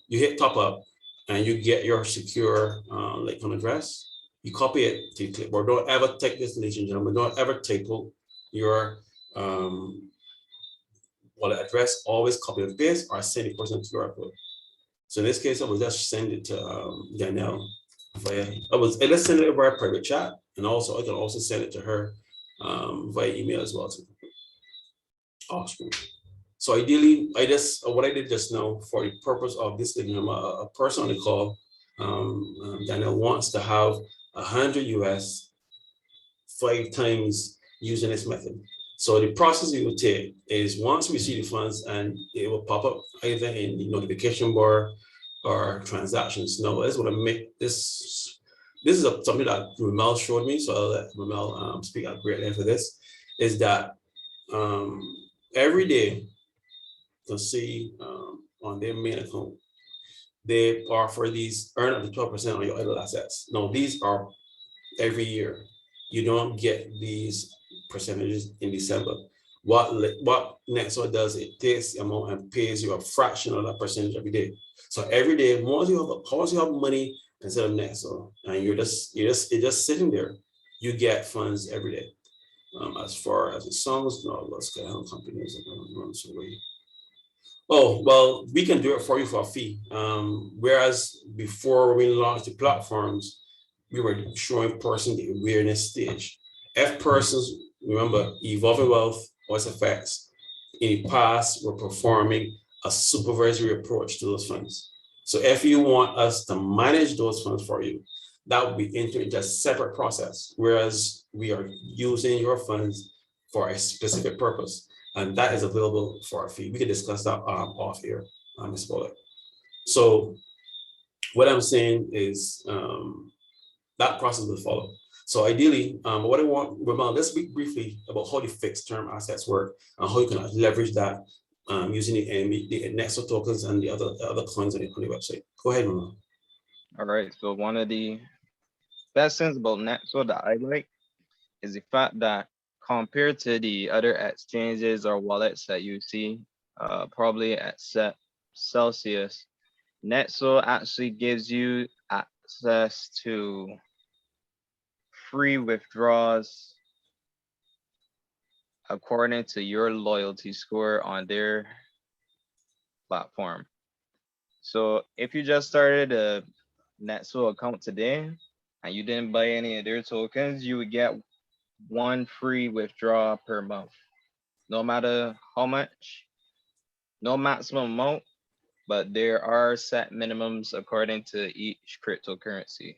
you hit top up and you get your secure LiteCoin address. You copy it to your clipboard. Don't ever take this, ladies and gentlemen. Don't ever take your wallet address. Always copy and paste or send the person to QR code. So in this case, I will just send it to Danielle via. I just send it via private chat, and also I can also send it to her via email as well. Awesome. So ideally, what I did just now for the purpose of this, a person on the call, Daniel wants to have 100 US 5 times using this method. So the process we will take is once we see the funds, and it will pop up either in the notification bar or transactions. Now, I just want to make this. This is something that Ramel showed me, so I'll let Ramel speak at great length for this. Is that every day, to see on their main account, they offer these earn up to 12% on your idle assets. Now, these are every year. You don't get these percentages in December. What Nexo does, it takes the amount and pays you a fraction of that percentage every day. So every day, once you have money instead of Nexo, and you're just sitting there, you get funds every day. As far as the songs, no, let's get how companies are going to run away. Oh, well, we can do it for you for a fee. Whereas before we launched the platforms, we were showing person the awareness stage. If persons, remember, evolving wealth or its effects, in the past were performing a supervisory approach to those funds. So if you want us to manage those funds for you, that would be into a separate process, whereas we are using your funds for a specific purpose, and that is available for a fee. We can discuss that off here, Ms. Bullock. So what I'm saying is that process will follow. So ideally, what I want, Ramel, let's speak briefly about how the fixed term assets work and how you can leverage that using the Nexo tokens and the other coins on the website. Go ahead, Ramel. All right. So one of the best things about Nexo that I like is the fact that compared to the other exchanges or wallets that you see, probably at Celsius, Nexo actually gives you access to free withdrawals according to your loyalty score on their platform. So if you just started a Nexo account today and you didn't buy any of their tokens, you would get 1 free withdrawal per month, no matter how much, no maximum amount, but there are set minimums according to each cryptocurrency.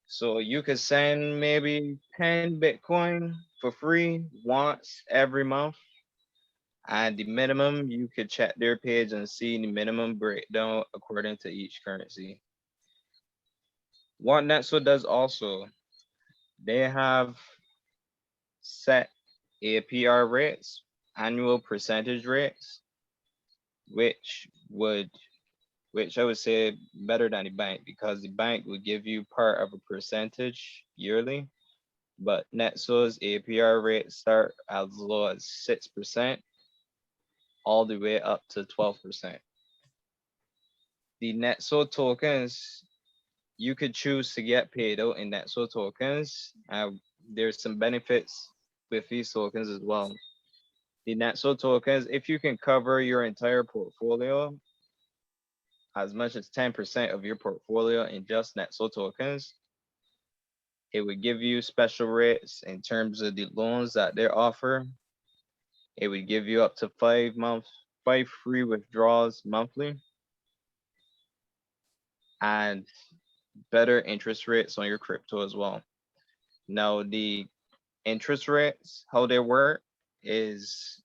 So you could send maybe 10 Bitcoin for free once every month. And the minimum, you could check their page and see the minimum breakdown according to each currency. What Nexo does also, they have set APR rates, annual percentage rates, which I would say better than the bank, because the bank would give you part of a percentage yearly, but Nexo's APR rates start as low as 6%, all the way up to 12%. The Nexo tokens, you could choose to get paid out in Nexo tokens. There's some benefits with these tokens as well. The Nexo tokens, if you can cover your entire portfolio, as much as 10% of your portfolio in just Nexo tokens, it would give you special rates in terms of the loans that they offer. It would give you up to 5 free withdrawals monthly, and better interest rates on your crypto as well. Now, the interest rates, how they work is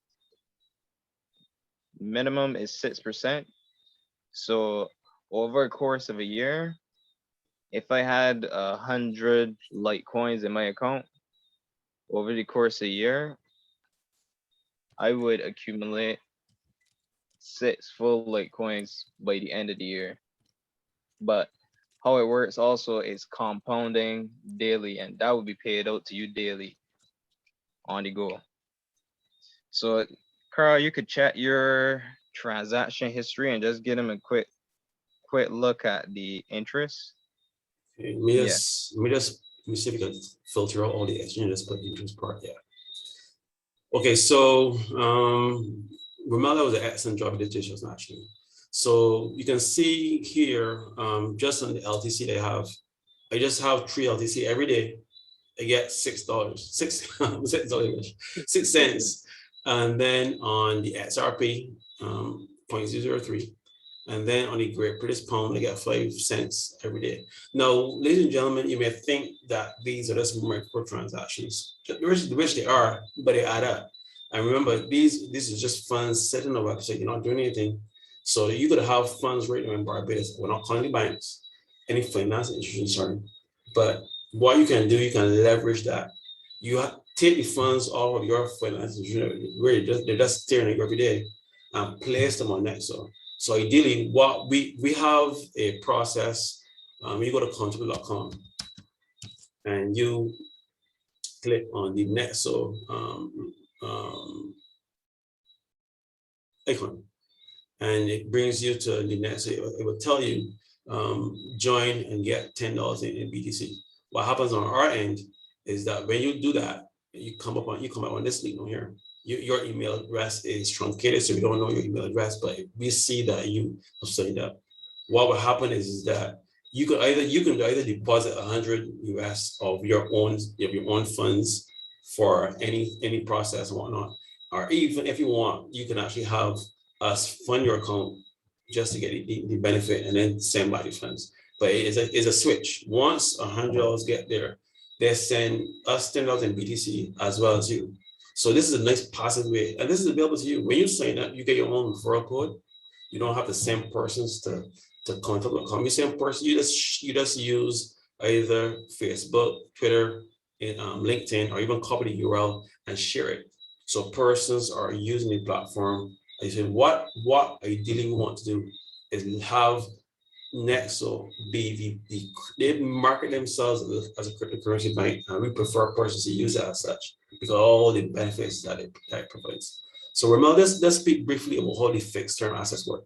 minimum is 6%. So over a course of a year, if I had 100 LiteCoins in my account, over the course of a year, I would accumulate 6 full LiteCoins by the end of the year. But how it works also is compounding daily, and that will be paid out to you daily on the go. So Carl, you could check your transaction history and just give them a quick look at the interest. Okay, let me just let me see if we can filter out all the exchanges, but interest part, yeah. Okay, so Romello was an excellent job with the dishes actually. So you can see here, just on the LTC they have, I just have 3 LTC every day. I get $6, 6 cents. And then on the XRP, 0.003. And then on the Great British Pound, I get 5 cents every day. Now, ladies and gentlemen, you may think that these are just micro transactions, which they are, but they add up. And remember, this is just funds sitting on the website. You're not doing anything. So you could have funds right now in Barbados. We're not calling the banks, any financial institutions, sorry. But what you can do, you can leverage that. You take the funds off of your financial institution, really, they're just staring at you every day, and place them on Nexo. So ideally, what we have a process. You go to countable.com and you click on the Nexo icon, and it brings you to the Nexo. It will tell you join and get $10 in BTC. What happens on our end is that when you do that, you come up on this link here. Your email address is truncated, so we don't know your email address, but we see that you have signed up. What will happen is that you can either deposit 100 US of your own funds for any process and whatnot, or even if you want, you can actually have us fund your account just to get the benefit and then send back the funds. But it's a switch. Once $100 get there, they send us $10 in BTC as well as you. So this is a nice passive way, and this is available to you. When you sign up, you get your own referral code. You don't have to send persons to contact.com. You send person, you just use either Facebook, Twitter, and LinkedIn, or even copy the URL and share it. So persons are using the platform. I said, what ideally we want to do is have Nexo be they market themselves as a cryptocurrency bank, and we prefer persons to use it as such because of all the benefits that it provides. So Ramel, let's speak briefly about how the fixed term assets work.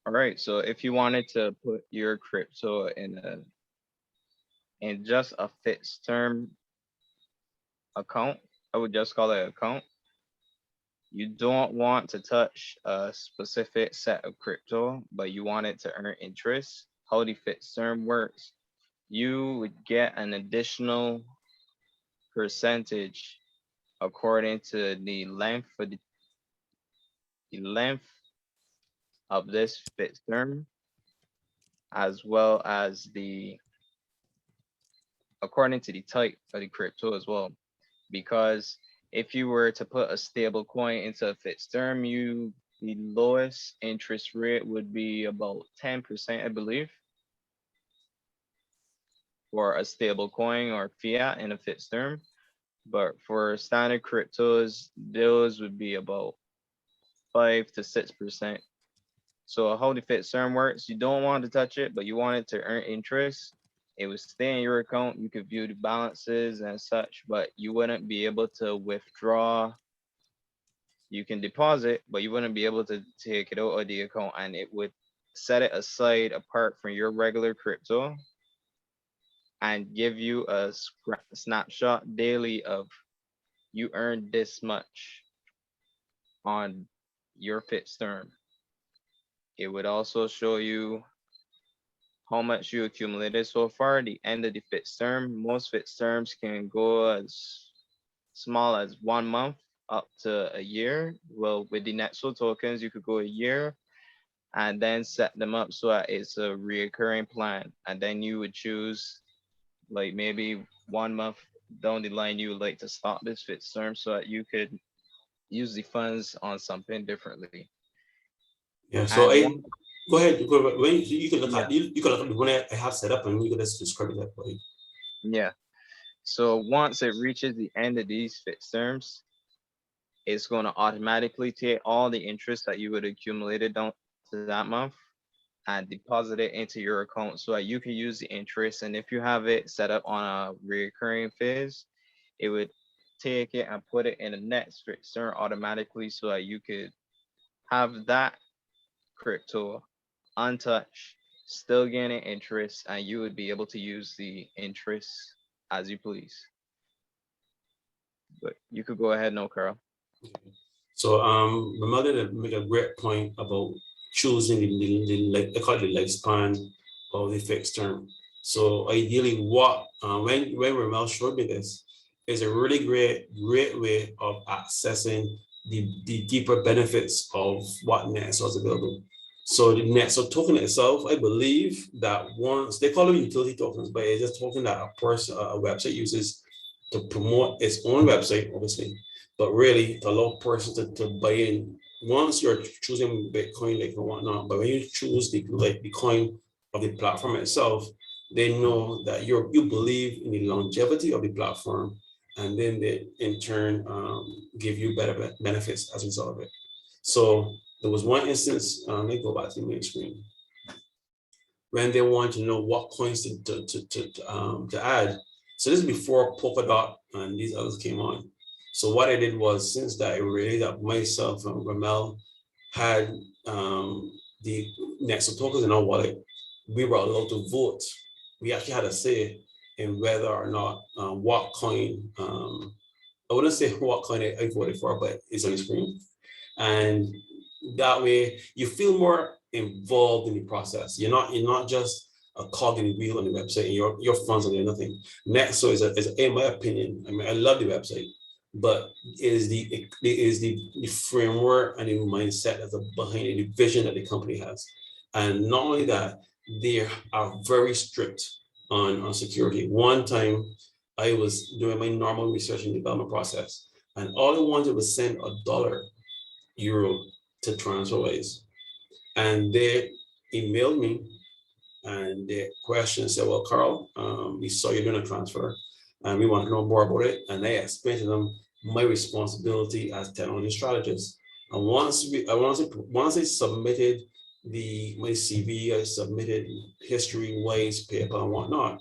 All right, so if you wanted to put your crypto in just a fixed term account, I would just call it an account. You don't want to touch a specific set of crypto, but you want it to earn interest. How the fixed term works, you would get an additional percentage according to the length of this fixed term, as well as according to the type of the crypto as well. Because if you were to put a stable coin into a fixed term, the lowest interest rate would be about 10%, I believe, for a stable coin or fiat in a fixed term. But for standard cryptos, those would be about 5 to 6%. So how the fixed term works, you don't want to touch it, but you want it to earn interest. It would stay in your account. You could view the balances and such, but you wouldn't be able to withdraw. You can deposit, but you wouldn't be able to take it out of the account, and it would set it aside apart from your regular crypto and give you a snapshot daily of you earned this much on your fixed term. It would also show you how much you accumulated so far, the end of the fixed term. Most fixed terms can go as small as 1 month up to a year. Well, with the Nexo tokens, you could go a year and then set them up so that it's a recurring plan. And then you would choose, like maybe 1 month down the line, you would like to stop this fixed term so that you could use the funds on something differently. Yeah, so Go ahead. When you can look at you can look at the one I have set up, and you can just describe it that way. Yeah. So once it reaches the end of these fixed terms, it's going to automatically take all the interest that you would accumulated down to that month and deposit it into your account so that you can use the interest. And if you have it set up on a recurring phase, it would take it and put it in the next fixed term automatically so that you could have that crypto untouched, still gaining interest, and you would be able to use the interest as you please. But you could go ahead now, Carl. So Ramel did make a great point about choosing the lifespan of the fixed term. So ideally, what when Ramel showed me this, is a really great way of accessing the deeper benefits of what NetSo is available. So the NetSo token itself, I believe that once they call them utility tokens, but it's just token that a website uses to promote its own website, obviously, but really to allow persons to buy in. Once you're choosing Bitcoin, like and whatnot, but when you choose the coin of the platform itself, they know that you believe in the longevity of the platform, and then they in turn give you better benefits as a result of it. So there was one instance, let me go back to the main screen, when they want to know what coins to add. So this is before Polkadot and these others came on. So what I did was, since that I realized that myself and Ramel had the NetSo tokens in our wallet, we were allowed to vote. We actually had a say in whether or not what coin, I wouldn't say what coin I voted for, but it's on the screen. And that way you feel more involved in the process. You're not just a cog in the wheel on the website, and your funds are doing nothing. NetSo is, in my opinion, I mean, I love the website, but it is the framework and the mindset that's behind it, the vision that the company has. And not only that, they are very strict on security. One time I was doing my normal research and development process, and all I wanted was send $1 euro to TransferWise. And they emailed me and the question said, well, Carl, we saw you doing a transfer and we want to know more about it. And I explained to them my responsibility as technology strategist. And once I submitted my CV, I submitted history-wise paper and whatnot,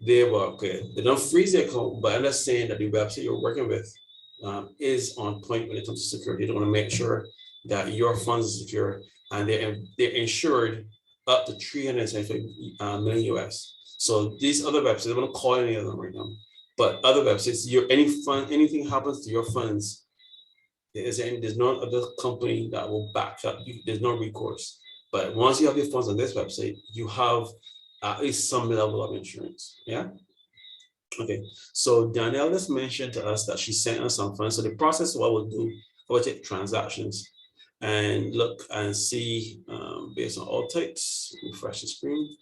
they were okay. They don't freeze the account, but understand that the website you're working with is on point when it comes to security. They want to make sure that your funds are secure, and they're insured up to 375 million US. So these other websites, I don't call any of them right now, but other websites, anything happens to your funds, there's no other company that will back up. There's no recourse. But once you have your funds on this website, you have at least some level of insurance. Yeah. Okay. So Danielle just mentioned to us that she sent us some funds. So the process, what we'll do, we'll take transactions and look and see based on all types. Refresh the screen.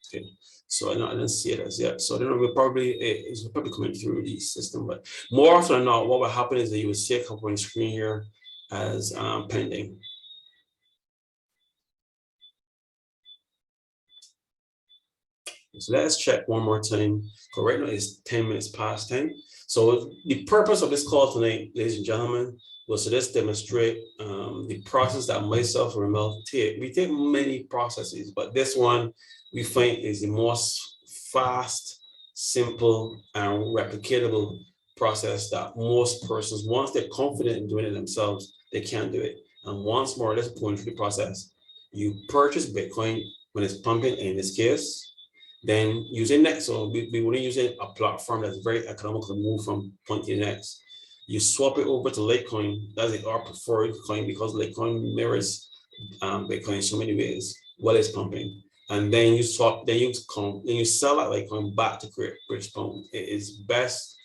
Okay, so I didn't see it as yet. So I don't know, it's probably coming through the system, but more often than not, what will happen is that you will see a couple on the screen here as pending. So let's check one more time. So right now it's 10 minutes past 10. So the purpose of this call tonight, ladies and gentlemen, was to just demonstrate the process that myself and Ramel take. We take many processes, but this one we find is the most fast, simple, and replicatable process that most persons, once they're confident in doing it themselves, they can do it. And once more, let's point through the process. You purchase Bitcoin when it's pumping, in this case. Then using NetSo, we want to use a platform that's very economical to move from point to the next. You swap it over to LiteCoin. That's our preferred coin because LiteCoin mirrors Bitcoin in so many ways while it's pumping. And then you swap, then you sell that LiteCoin back to create British pound. It is best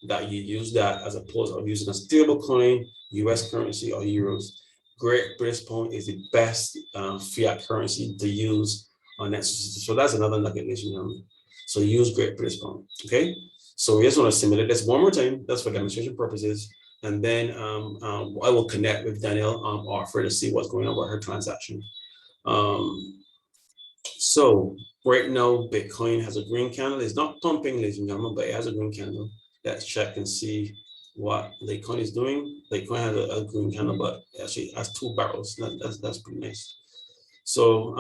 that you use that as opposed to using a stable coin, US currency, or euros. Great British pound is the best fiat currency to use on that. So that's another nugget, ladies and gentlemen. So use Great British pound. Okay. So we just want to simulate this one more time. That's for demonstration purposes. And then I will connect with Danielle Offer to see what's going on with her transaction. So right now, Bitcoin has a green candle. It's not pumping, ladies and gentlemen, but it has a green candle. Let's check and see what LiteCoin is doing. LiteCoin has a green candle, but actually has 2 barrels. That's pretty nice. So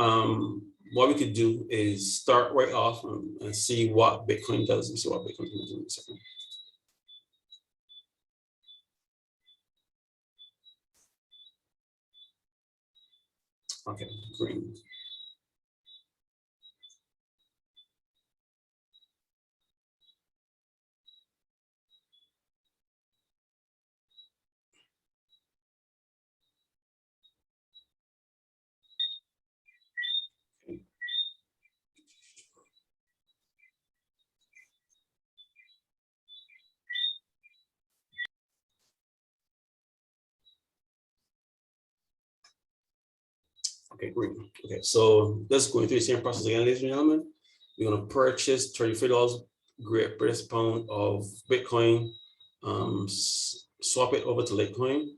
what we could do is start right off and see what Bitcoin does. And see what Bitcoin can do in a second. Okay, green. Okay, great. Okay, so let's go through the same process again, ladies and gentlemen. We're going to purchase $33 Great British Pound of Bitcoin, swap it over to LiteCoin.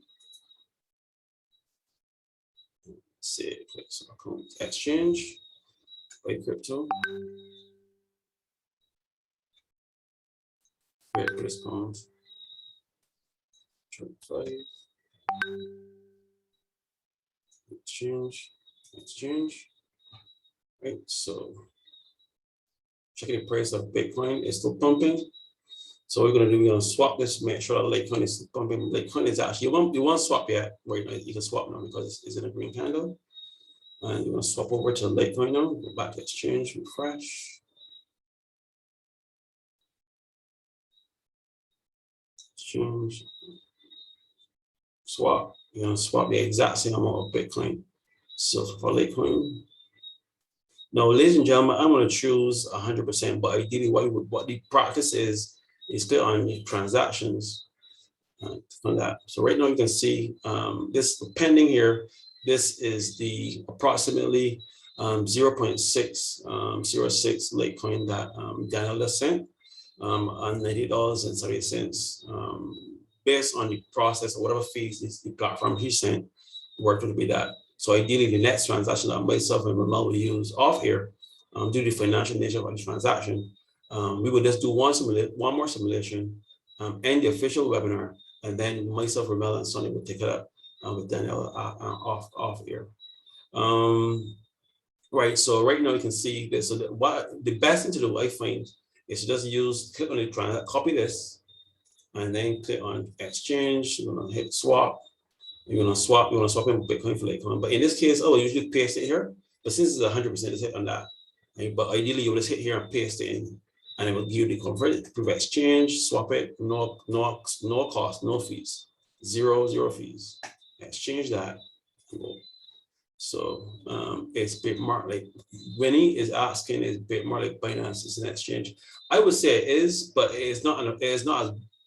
Let's see, okay, so account exchange, Byte Crypto, Great British Pound, 25, exchange, right? So checking the price of Bitcoin is still pumping. So we're gonna swap this, make sure that LiteCoin is pumping. LiteCoin is actually, you won't swap yet, right now. You can swap now because it's in a green candle. And you're gonna swap over to LiteCoin now, go back to exchange, refresh. Exchange, swap. You're gonna swap the exact same amount of Bitcoin. So for LiteCoin. Now, ladies and gentlemen, I'm gonna choose 100%, but ideally what the practice is click on transactions on that. So right now you can see this pending here. This is the approximately 0.606 LiteCoin that Daniel just sent on $90.78. Based on the process or whatever fees the platform he sent, worked to be that. So ideally, the next transaction that myself and Ramon will use off here, due to the financial nature of the transaction, we will just do one more simulation, end the official webinar, and then myself, Ramel, and Sonny will take it up with Danielle off here. Right. So right now you can see this. So the best thing to do, I find, is to just click on the copy this, and then click on exchange. You're gonna hit swap. You're gonna swap in Bitcoin for LiteCoin. But in this case, I will usually paste it here. But since it's 100%, just hit on that. Right? But ideally, you will just hit here and paste it in, and it will give you the convert, prove exchange, swap it, no cost, no fees, zero fees. Exchange that. So it's Bitmart, like Winnie is asking, is Bitmart like Binance is an exchange? I would say it is, but it's not as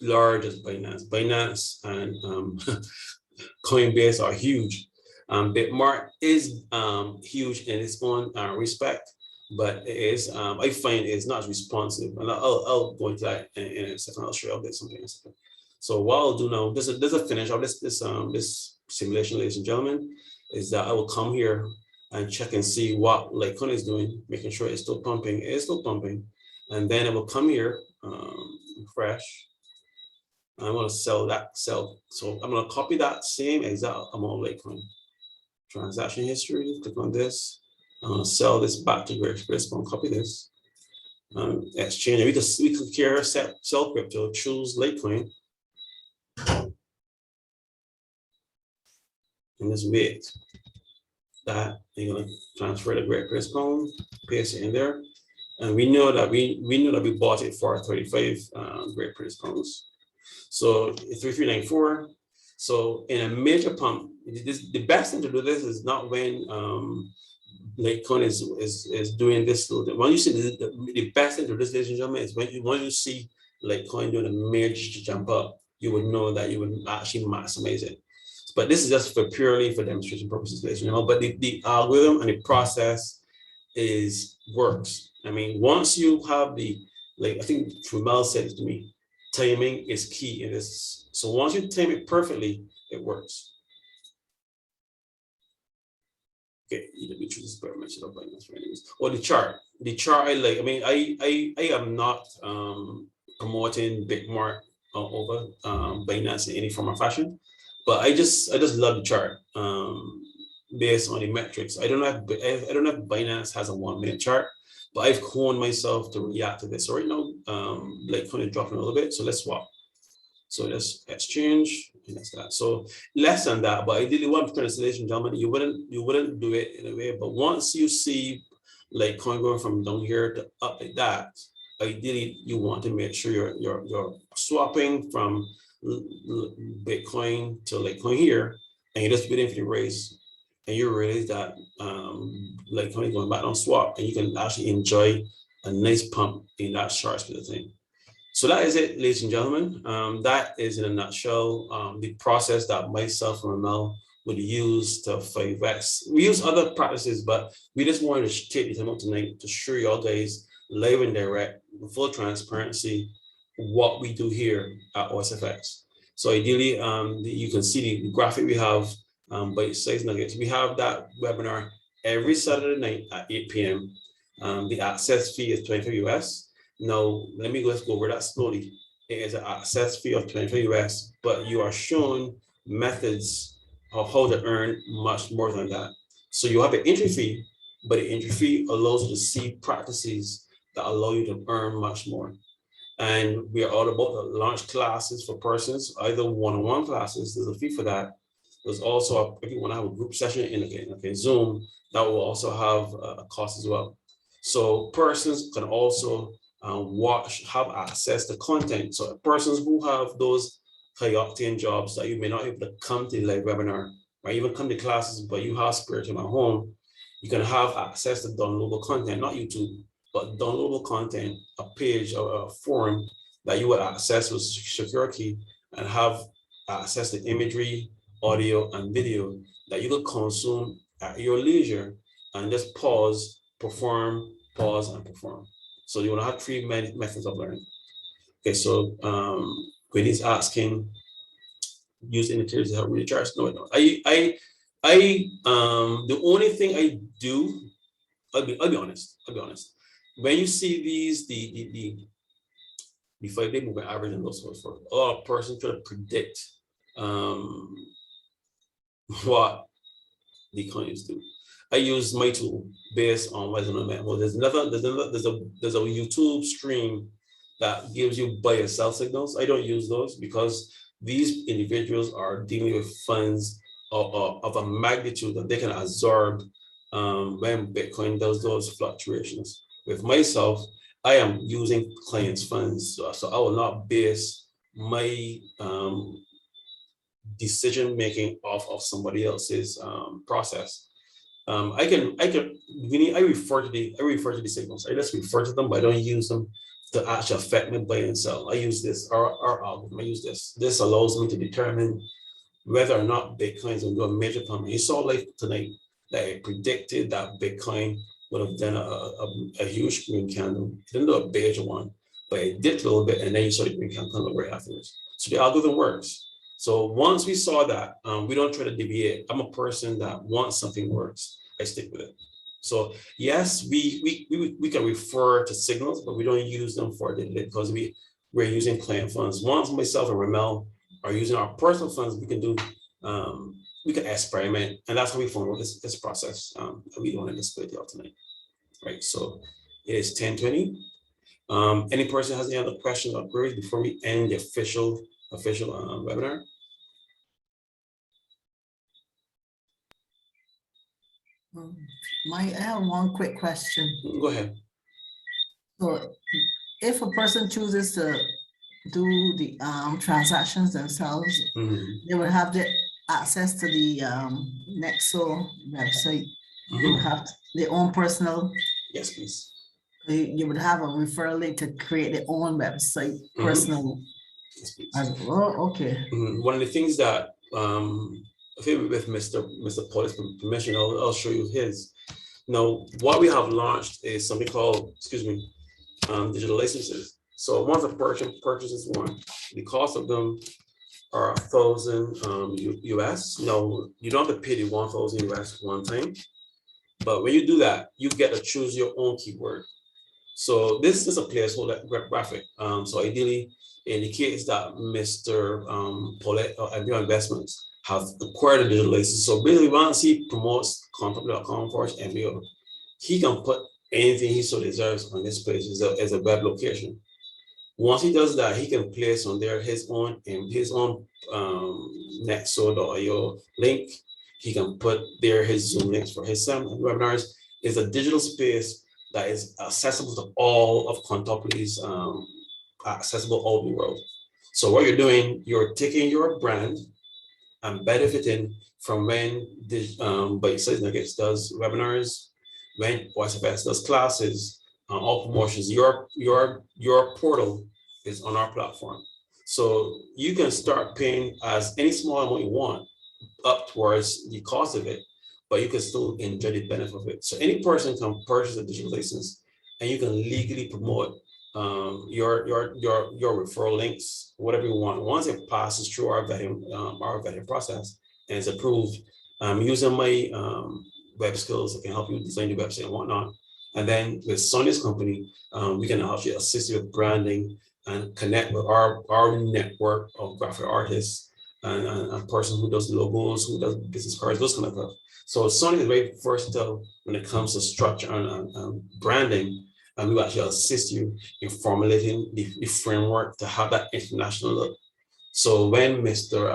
large as Binance. Binance and Coinbase are huge. Bitmart is huge in its own respect, but it is I find it's not as responsive, and I'll go into that in a second. I'll show you something in a second. So what I'll do now, there's a finish of this simulation, ladies and gentlemen, is that I will come here and check and see what LiteCoin is doing, making sure it's still pumping. It is still pumping, and then I will come here, refresh. I want to sell. So I'm going to copy that same exact amount of LiteCoin. Transaction history, click on this. I'm going to sell this back to Great British Pound, copy this. Exchange, we could here sell crypto, choose LiteCoin. And just wait. That you're going to transfer the Great British Pound, paste it in there. And we know that we bought it for 35 Great British Pounds. So 3394. So in a major pump, the best thing to do this is not when LiteCoin is doing this. When you see the best thing to do this, ladies and gentlemen, is when you see LiteCoin doing a major jump up, you would know that you would actually maximize it. But this is just purely for demonstration purposes, ladies and gentlemen. But the algorithm and the process works. I mean, once you have the like I think Trumel said it to me, timing is key in this. So once you time it perfectly, it works. Okay, EW choose experiment of Binance ratings. Or the chart. The chart I like. I mean, I am not promoting Bitmart over Binance in any form or fashion, but I just love the chart based on the metrics. I don't know if Binance has a 1 minute chart, but I've honed myself to react to this. So right now, LiteCoin is dropping a little bit. So let's swap. So let's exchange, and that's that. So less than that, but ideally, what I'm trying to say, ladies and gentlemen, you wouldn't do it in a way. But once you see like coin going from down here to up like that, ideally you want to make sure you're swapping from Bitcoin to Litecoin here, and you're just waiting for the raise, and you realize that Litecoin is going back on swap, and you can actually enjoy a nice pump in that short speed of thing. So that is it, ladies and gentlemen. That is in a nutshell the process that myself and Ramel would use to 5x. We use other practices, but we just wanted to take the time out tonight to show y'all guys live and direct, with full transparency, what we do here at OSFX. So ideally, you can see the graphic we have, Byte Sized Nuggets. We have that webinar every Saturday night at 8 p.m. The access fee is 25 US. Now, let's go over that slowly. It is an access fee of 25 US, but you are shown methods of how to earn much more than that. So you have an entry fee, but the entry fee allows you to see practices that allow you to earn much more. And we are all about to launch classes for persons, either one-on-one classes, there's a fee for that. There's also, if you want to have a group session in Zoom, that will also have a cost as well. So persons can also have access to content. So persons who have those high-octane jobs that you may not be able to come to the live webinar or even come to classes, but you have spare time at home, you can have access to downloadable content, not YouTube, but downloadable content, a page or a forum that you would access with secure key and have access to imagery, audio, and video that you could consume at your leisure and just pause, perform, pause, and perform. So you want to have 3 methods of learning. Okay, so when he's asking, use indicators to help recharge. No, no. The only thing I do, I'll be honest. When you see these, the 5-day moving average and those sorts of, a lot of persons try to predict what the coins do. I use my tool based on what's on the map. Well, there's a YouTube stream that gives you buy and sell signals. I don't use those because these individuals are dealing with funds of a magnitude that they can absorb when Bitcoin does those fluctuations. With myself, I am using clients' funds, so I will not base my decision making off of somebody else's process. I refer to the signals. I just refer to them, but I don't use them to actually affect me buy and sell. I use this, our algorithm. I use this. This allows me to determine whether or not Bitcoin is going to do a major pump. You saw like tonight that I predicted that Bitcoin would have done a huge green candle. It didn't do a beige one, but it dipped a little bit, and then you saw the green candle right afterwards. So the algorithm works. So once we saw that, we don't try to deviate. I'm a person that once something works, I stick with it. So yes, we can refer to signals, but we don't use them for it because we're using client funds. Once myself and Ramel are using our personal funds, we can do we can experiment, and that's how we follow this process. We don't want to display it out tonight, right? So it is 10:20. Any person has any other questions or queries before we end the official webinar? I have one quick question. Go ahead. So if a person chooses to do the transactions themselves, they will have the access to the Nexo website. They will have their own personal. Yes, please. You would have a referral link to create their own website, personal. Yes, please. Oh, okay. One of the things that I think with Mr. Paul's permission, I'll show you his. Now, what we have launched is something called, digital licenses. So once a person purchases one, the cost of them are 1,000 US. No, you don't have to pay the 1,000 US one time. But when you do that, you get to choose your own keyword. So this is a placeholder graphic. So ideally, in the case that Mr. Paulette or MBO Investments have acquired a digital license. So basically, once he promotes content.com for his MBO, he can put anything he so deserves on this page as a web location. Once he does that, he can place on there his own nexo.io link. He can put there his Zoom links for his webinars. It's a digital space that is accessible to all of Contopolis, accessible all over the world. So what you're doing, you're taking your brand and benefiting from when the Byte Sized Nuggets does webinars, when OSFS does classes, all promotions. Your portal is on our platform. So you can start paying as any small amount you want up towards the cost of it, but you can still enjoy the benefit of it. So any person can purchase a digital license and you can legally promote your referral links, whatever you want. Once it passes through our vetting process and is approved, using my web skills, I can help you design the website and whatnot. And then with Sonia's company, we can actually assist you with branding and connect with our network of graphic artists and a person who does logos, who does business cards, those kind of stuff. So Sonia is very versatile when it comes to structure and branding, and we will actually assist you in formulating the framework to have that international look. So when Mr.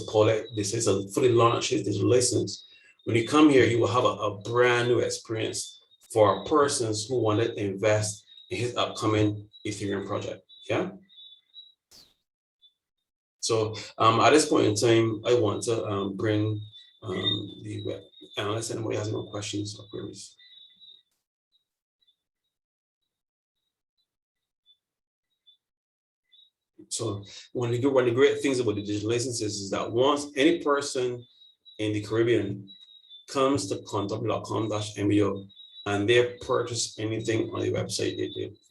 Paulette decides to fully launch his digital license, when you come here, you will have a brand new experience for persons who want to invest in his upcoming Ethereum project. Yeah. So at this point in time, I want to bring the web. Unless anybody has any questions or queries. So one of the great things about the digital licenses is that once any person in the Caribbean comes to contopolis.com/MBO and they purchase anything on the website,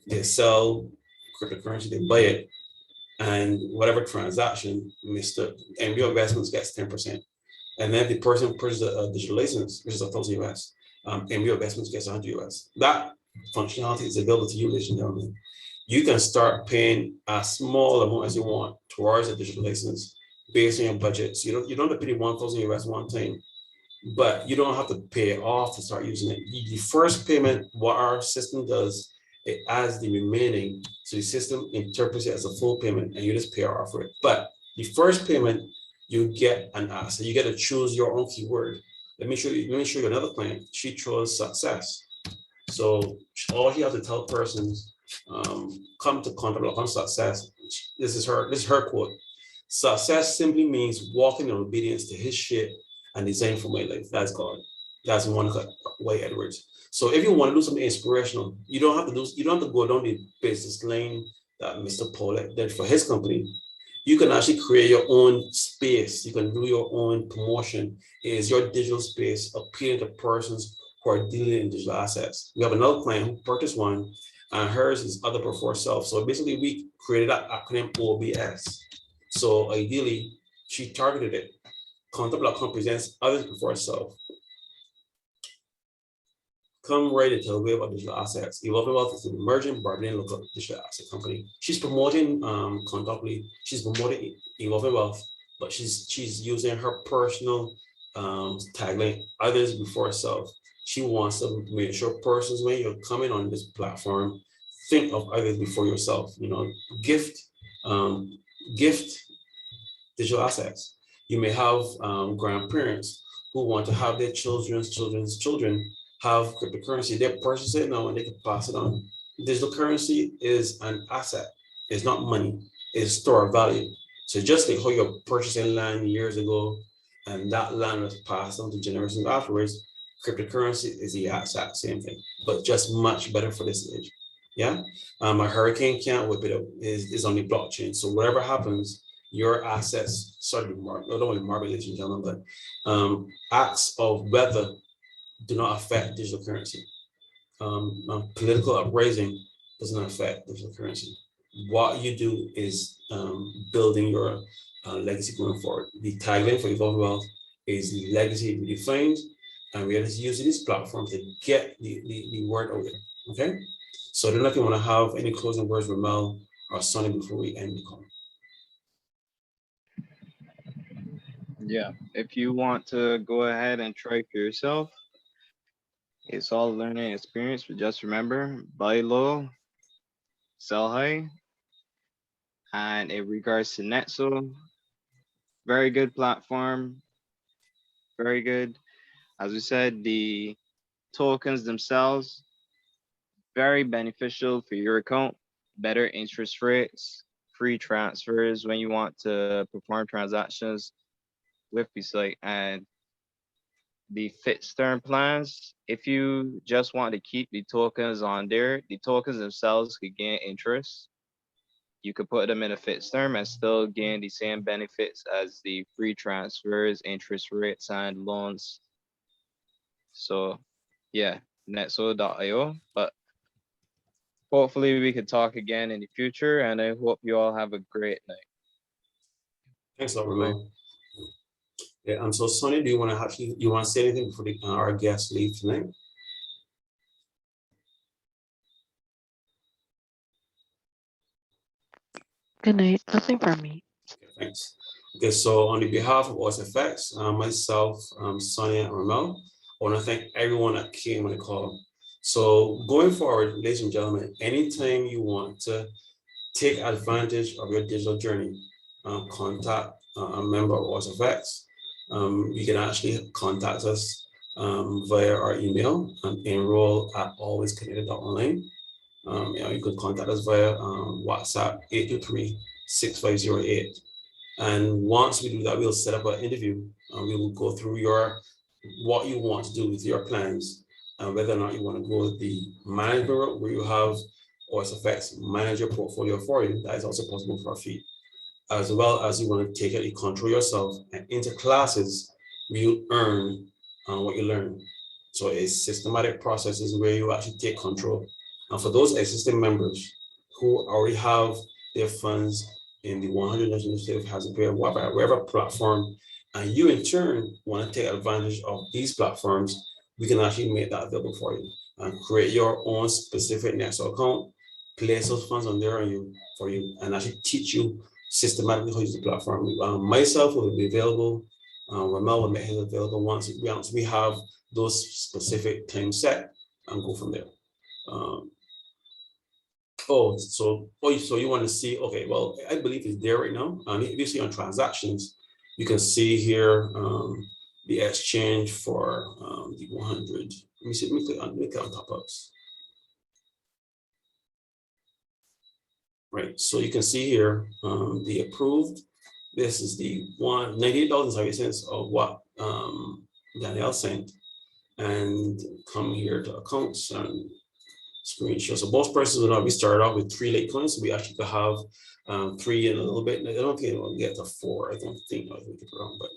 they sell cryptocurrency, they buy it, and whatever transaction, Mr. MBO Investments gets 10%. And then if the person purchases a digital license, which is 1,000 US, MBO Investments gets 100 US. That functionality is available to you, ladies and gentlemen. You can start paying a small amount as you want towards a digital license based on your budget. So you don't have to pay 1,000 US one time, but you don't have to pay it off to start using it. The first payment, what our system does, it adds the remaining, so the system interprets it as a full payment and you just pay off for it. But the first payment, you get an asset. You get to choose your own keyword. Let me show you another client. She chose success. So all you have to tell persons, come to contopolis.com success. This is her quote. Success simply means walking in obedience to his shit and design for my life. That's God. That's Monica White Edwards. So if you want to do something inspirational, you don't have to go down the business lane that Mr. Paulette did for his company. You can actually create your own space. You can do your own promotion. It is your digital space appealing to persons who are dealing in digital assets. We have another client who purchased one, and hers is other before self. So basically, we created that acronym OBS. So ideally, she targeted it. Contopolis.com presents others before self. Come right into the wave of digital assets. Evolving Wealth is an emerging Barbadian local digital asset company. She's promoting Contopolis. She's promoting Evolving Wealth, but she's using her personal tagline, others before self. She wants to make sure persons, when you're coming on this platform, think of others before yourself. You know, gift digital assets. You may have grandparents who want to have their children's children have cryptocurrency. They purchase it now and they can pass it on. Digital currency is an asset. It's not money. It's store of value. So just like how you're purchasing land years ago and that land was passed on to generations afterwards, cryptocurrency is the exact same thing, but just much better for this age. Yeah. A hurricane can't whip it up. Is on the blockchain. So whatever happens, your assets, not only market, ladies and gentlemen, but acts of weather do not affect digital currency. political uprising doesn't affect digital currency. What you do is building your legacy going forward. The tagline for Evolve Wealth is legacy redefined, and we are just using this platform to get the word out there. Okay, so I don't know if you want to have any closing words, Ramel or Sonny, before we end the call. Yeah, if you want to go ahead and try for yourself, it's all learning experience, but just remember, buy low, sell high. And in regards to Netso, very good platform, very good. As we said, the tokens themselves, very beneficial for your account, better interest rates, free transfers when you want to perform transactions with the site, and the fixed term plans. If you just want to keep the tokens on there, the tokens themselves could gain interest. You could put them in a fixed term and still gain the same benefits as the free transfers, interest rates, and loans. So yeah, netso.io. But hopefully we could talk again in the future, and I hope you all have a great night. Thanks, Ramel. Yeah, so Sonny, do you want to say anything before our guests leave tonight? Good night. Nothing from me. Okay, thanks. Okay, so on the behalf of OSFX, myself, Sonia, and Ramel, I want to thank everyone that came on the call. So going forward, ladies and gentlemen, anytime you want to take advantage of your digital journey, contact a member of OSFX. You can actually contact us via our email, enroll@alwaysconnected.online. You can contact us via WhatsApp 823-6508. And once we do that, we'll set up an interview and we will go through what you want to do with your plans and whether or not you want to go the management route where you have OSFX manage your portfolio for you. That is also possible for a fee. As well as you want to take it, you control yourself, and into classes where you earn what you learn. So it's systematic processes where you actually take control. And for those existing members who already have their funds in the 100 National Initiative, has a wherever platform, and you in turn want to take advantage of these platforms, we can actually make that available for you and create your own specific Netso account, place those funds on there for you, and actually teach you systematically how to use the platform. Myself will be available. Ramel will make his available once we have those specific times set and go from there. So you want to see, okay, well, I believe it's there right now. And if you see on transactions, you can see here the exchange for the 100. Let me click on top-ups. Right, so you can see here the approved. This is the $98.70 of what Danielle sent, and come here to accounts and screenshot. So most persons will not. We started off with 3 LiteCoins. So we actually could have 3 in a little bit. I don't think it will get to 4. I don't think I think it's wrong, but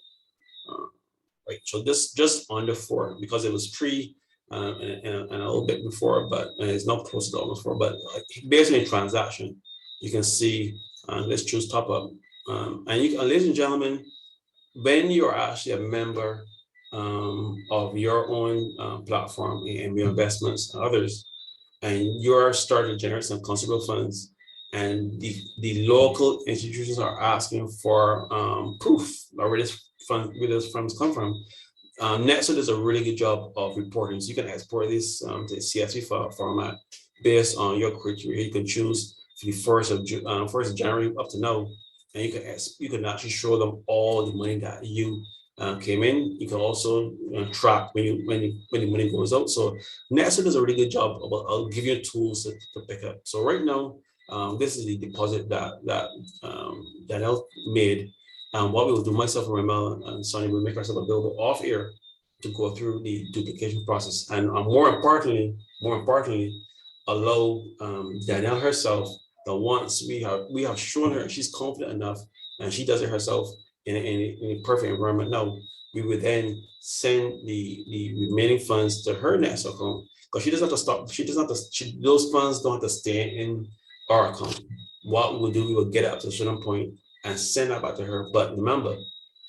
right. So this just under 4 because it was 3 and a little bit before, but it's not close to almost 4. But based on a transaction, you can see. Let's choose top up, and ladies and gentlemen, when you are actually a member of your own platform and your investments and others, and you're starting to generate some considerable funds, and the local institutions are asking for proof of where those funds come from. Netso does a really good job of reporting. So you can export this to CSV format based on your criteria. You can choose for the 1st of January up to now, and you can actually show them all the money that you came in. You can also track when the money goes out. So Netso does a really good job. I'll give you tools to pick up. So right now, this is the deposit that Danielle made. What we will do, myself and Ramel and Sonny will make ourselves available off air to go through the duplication process, and more importantly, allow Danielle herself that once we have shown her she's confident enough and she does it herself in a perfect environment. Now we would then send the remaining funds to her Netso account because she doesn't have to stop. She doesn't have to. Those funds don't have to stay in our account. What we will do, we will get it up to a certain point and send that back to her. But remember,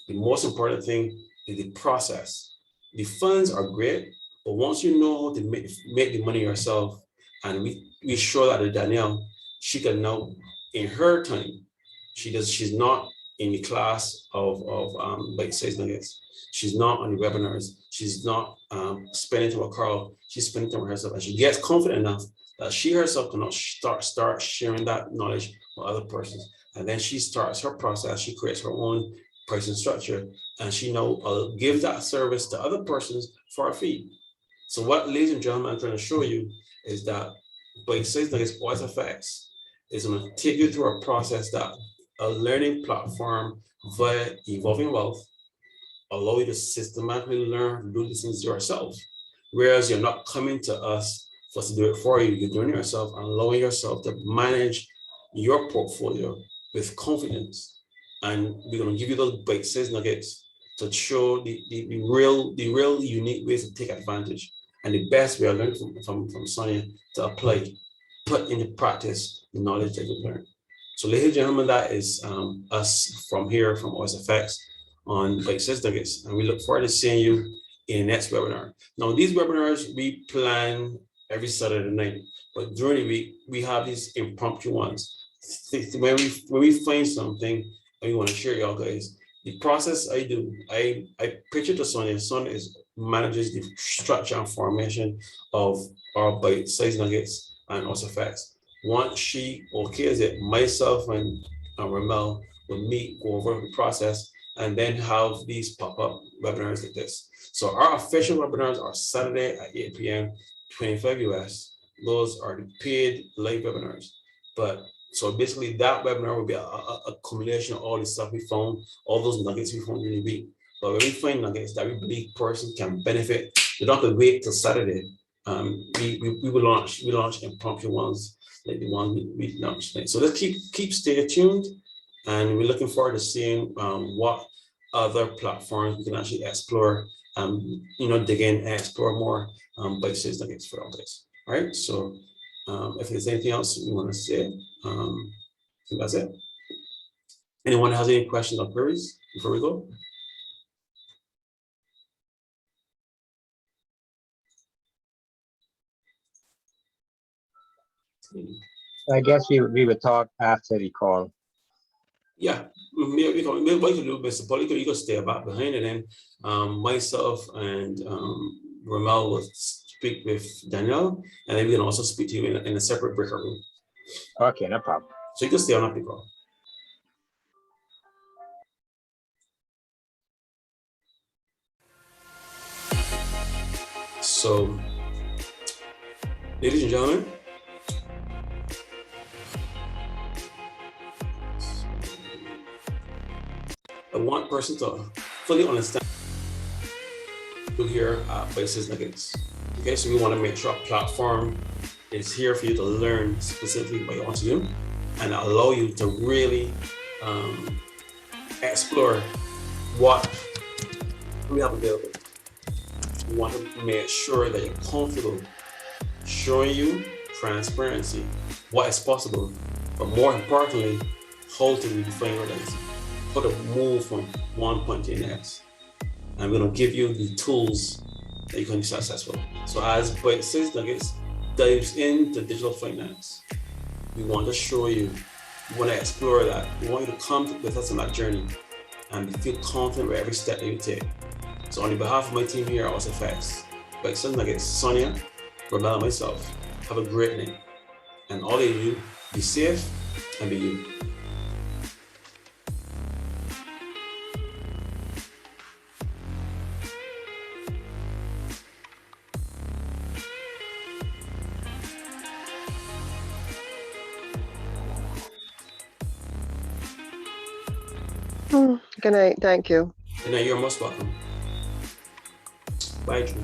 the most important thing is the process. The funds are great, but once you know how to make the money yourself, and we show that to Danielle, she can now, in her time, she's not in the class of Byte Sized Nuggets. She's not on the webinars. She's not spending time with Carl. She's spending time with herself, and she gets confident enough that she herself cannot start sharing that knowledge with other persons. And then she starts her process. She creates her own pricing structure, and she now gives that service to other persons for a fee. So what, ladies and gentlemen, I'm trying to show you is that Byte Sized Nuggets OSFX is going to take you through a process that a learning platform via Evolving Wealth allow you to systematically learn, do these things yourself. Whereas you're not coming to us for us to do it for you, you're doing it yourself and allowing yourself to manage your portfolio with confidence. And we're going to give you those Byte Sized Nuggets to show the real unique ways to take advantage and the best way I learned from Sonia to apply, put into practice the knowledge that you've learned. So ladies and gentlemen, that is us from here from OSFX on Byte Sized Nuggets, and we look forward to seeing you in the next webinar. Now, these webinars we plan every Saturday night, but during the week we have these impromptu ones. When we find something and we want to share y'all guys, the process I do, I pitch it to Sonia. Sonia manages the structure and formation of our Byte Sized Nuggets and OSFX. Once she okays it, myself and Ramel will meet, go over the process, and then have these pop-up webinars like this. So our official webinars are Saturday at 8 p.m., 25 US. Those are the paid live webinars. But so basically that webinar will be a accumulation of all the stuff we found, all those nuggets we found in the week. But when we find nuggets that we believe persons can benefit, they don't have to wait till Saturday. We will launch impromptu ones like the one we launched today. So let's keep stay tuned, and we're looking forward to seeing what other platforms we can actually explore, dig in and explore more Byte Sized Nuggets for all this. All right, so if there's anything else you want to say, I think that's it. Anyone has any questions or queries before we go? I guess we would talk after the call. Yeah, what you can do, Mr. Paul, you can stay back behind, and then myself and Ramel will speak with Danielle, and then we can also speak to you in a separate breakout room. Okay, no problem. So you can stay on after the call. So, ladies and gentlemen, I want person to fully understand here at Byte Sized Nuggets. Okay, so we want to make sure our platform is here for you to learn specifically what you want to do and allow you to really explore what we have available. We want to make sure that you're comfortable showing you transparency, what is possible, but more importantly, how to redefine your legacy, how to move from one point to the next. I'm going to give you the tools that you can be successful. So as Byte Sized Nuggets dives into digital finance, we want to show you, we want to explore that. We want you to come with us on that journey and feel confident with every step that you take. So on behalf of my team here at OSFX, Byte Sized Nuggets, Sonia, Ramel, and myself, have a great night. And all of you, be safe and be you. Good night. Thank you. And you're most welcome. Bye, Drew.